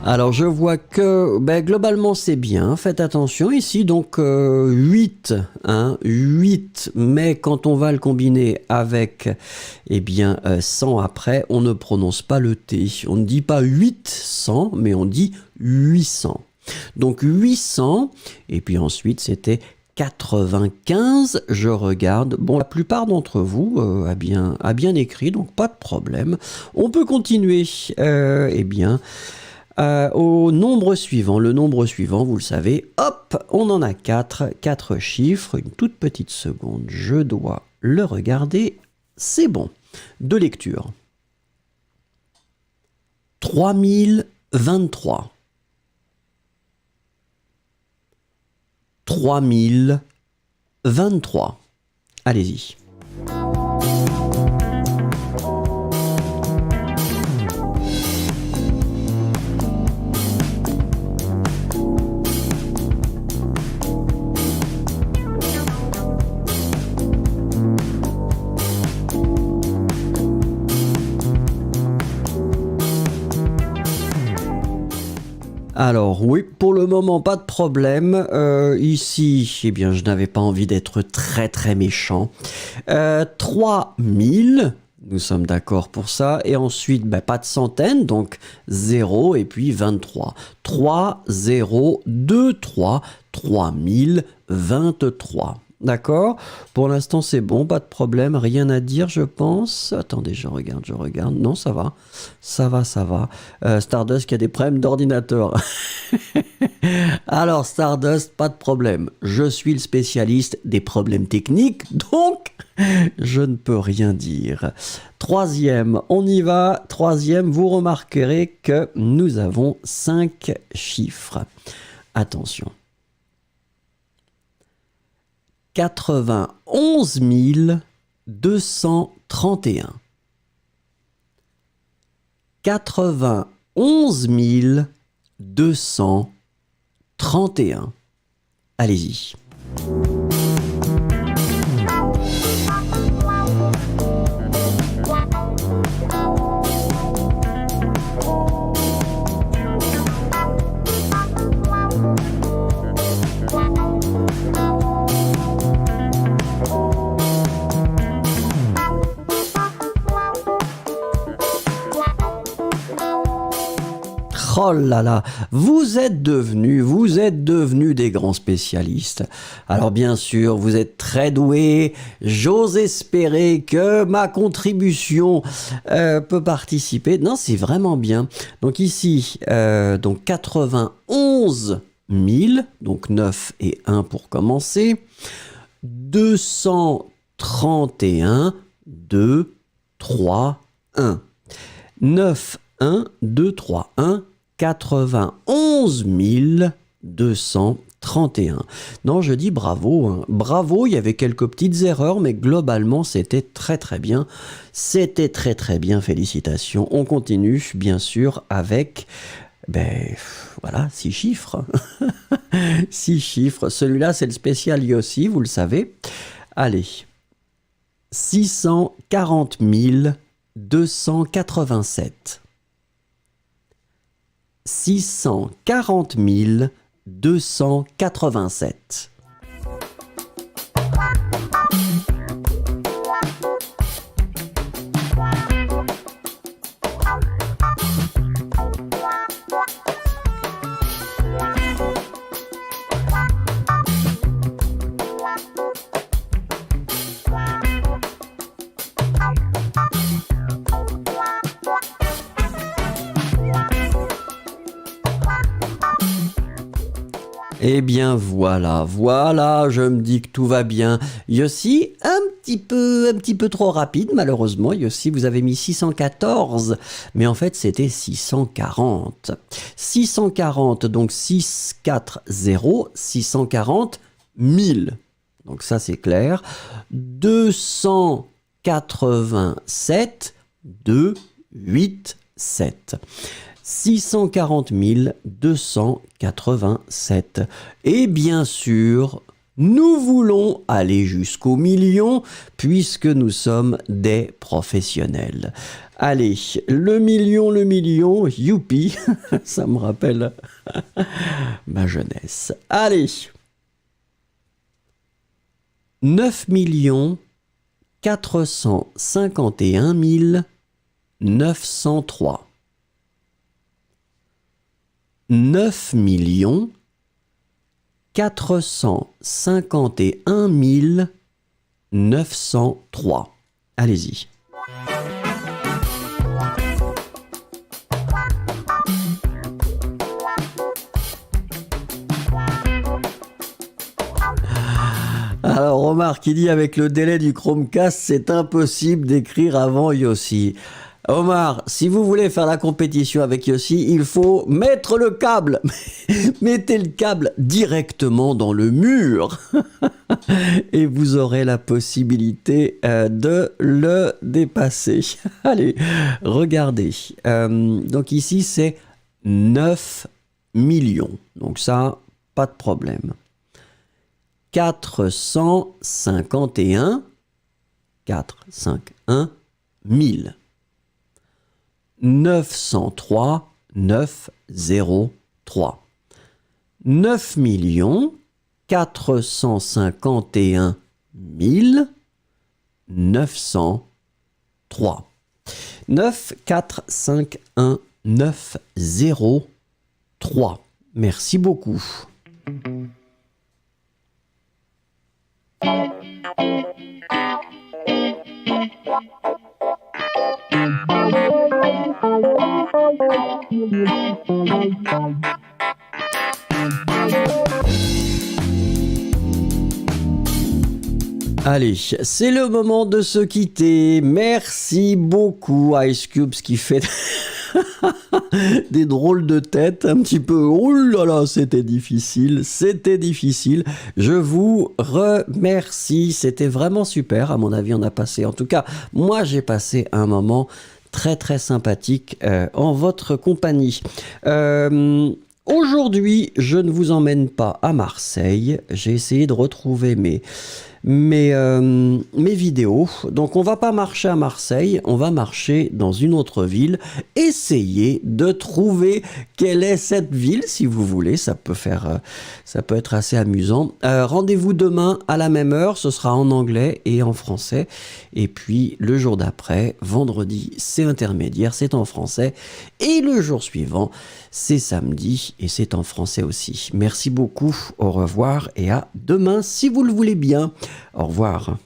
Alors je vois que globalement c'est bien, faites attention ici, donc 8, 8, mais quand on va le combiner avec 100 après, on ne prononce pas le T. On ne dit pas 800, mais on dit 800. Donc 800, et puis ensuite c'était 95, je regarde. Bon, la plupart d'entre vous a bien écrit, donc pas de problème. On peut continuer, au nombre suivant. Le nombre suivant, vous le savez, hop, on en a 4 chiffres. Une toute petite seconde, je dois le regarder. C'est bon. De lecture. 3023. 3023. Allez-y. Alors oui, pour le moment, pas de problème. Ici, je n'avais pas envie d'être très très méchant. 3000, nous sommes d'accord pour ça. Et ensuite, pas de centaines, donc 0 et puis 23. 3, 0, 2, 3, 3023. D'accord? Pour l'instant, c'est bon, pas de problème, rien à dire, je pense. Attendez, je regarde. Non, ça va. Stardust qui a des problèmes d'ordinateur. Alors, Stardust, pas de problème. Je suis le spécialiste des problèmes techniques, donc Je ne peux rien dire. Troisième, on y va. Troisième, vous remarquerez que nous avons 5 chiffres. Attention. 91 231. 91 231. Allez-y. Oh là là, vous êtes devenus des grands spécialistes. Alors bien sûr, vous êtes très doués. J'ose espérer que ma contribution peut participer. Non, c'est vraiment bien. Donc ici, donc 91 000, donc 9 et 1 pour commencer. 231, 2, 3, 1. 9, 1, 2, 3, 1. 91 231. Non, je dis bravo. Hein. Bravo, il y avait quelques petites erreurs, mais globalement, c'était très très bien. C'était très très bien, félicitations. On continue, bien sûr, avec... voilà, 6 chiffres. 6 chiffres. Celui-là, c'est le spécial Yossi, vous le savez. Allez. 640 287. 640 287. Eh bien voilà, je me dis que tout va bien. Yossi, un petit peu trop rapide malheureusement. Yossi, vous avez mis 614, mais en fait c'était 640. 640, donc 640, 640 000. Donc ça c'est clair. 287, 287. 640 287. Et bien sûr, nous voulons aller jusqu'au million puisque nous sommes des professionnels. Allez, le million, youpi, ça me rappelle ma jeunesse. Allez, 9 451 903. 9 451 903. Allez-y. Alors Omar qui dit avec le délai du Chromecast, c'est impossible d'écrire avant Yossi. Omar, si vous voulez faire la compétition avec Yossi, il faut mettre le câble. Mettez le câble directement dans le mur et vous aurez la possibilité de le dépasser. Allez, regardez. Donc ici, c'est 9 millions. Donc ça, pas de problème. 451 000. 903 903. 9 451 903. 9 4 5 1 9 0 3. Merci beaucoup. Allez, c'est le moment de se quitter. Merci beaucoup Ice Cube, ce qui fait des drôles de têtes, un petit peu. Oh là là, c'était difficile. Je vous remercie. C'était vraiment super. À mon avis, on a passé, en tout cas, moi j'ai passé un moment très très sympathique en votre compagnie. Aujourd'hui, je ne vous emmène pas à Marseille. J'ai essayé de retrouver mes vidéos. Donc on va pas marcher à Marseille, on va marcher dans une autre ville, essayer de trouver quelle est cette ville, si vous voulez, ça peut être assez amusant. Rendez-vous demain à la même heure, ce sera en anglais et en français, et puis le jour d'après, vendredi, c'est intermédiaire, c'est en français, et le jour suivant, c'est samedi, et c'est en français aussi. Merci beaucoup, au revoir, et à demain, si vous le voulez bien. Au revoir.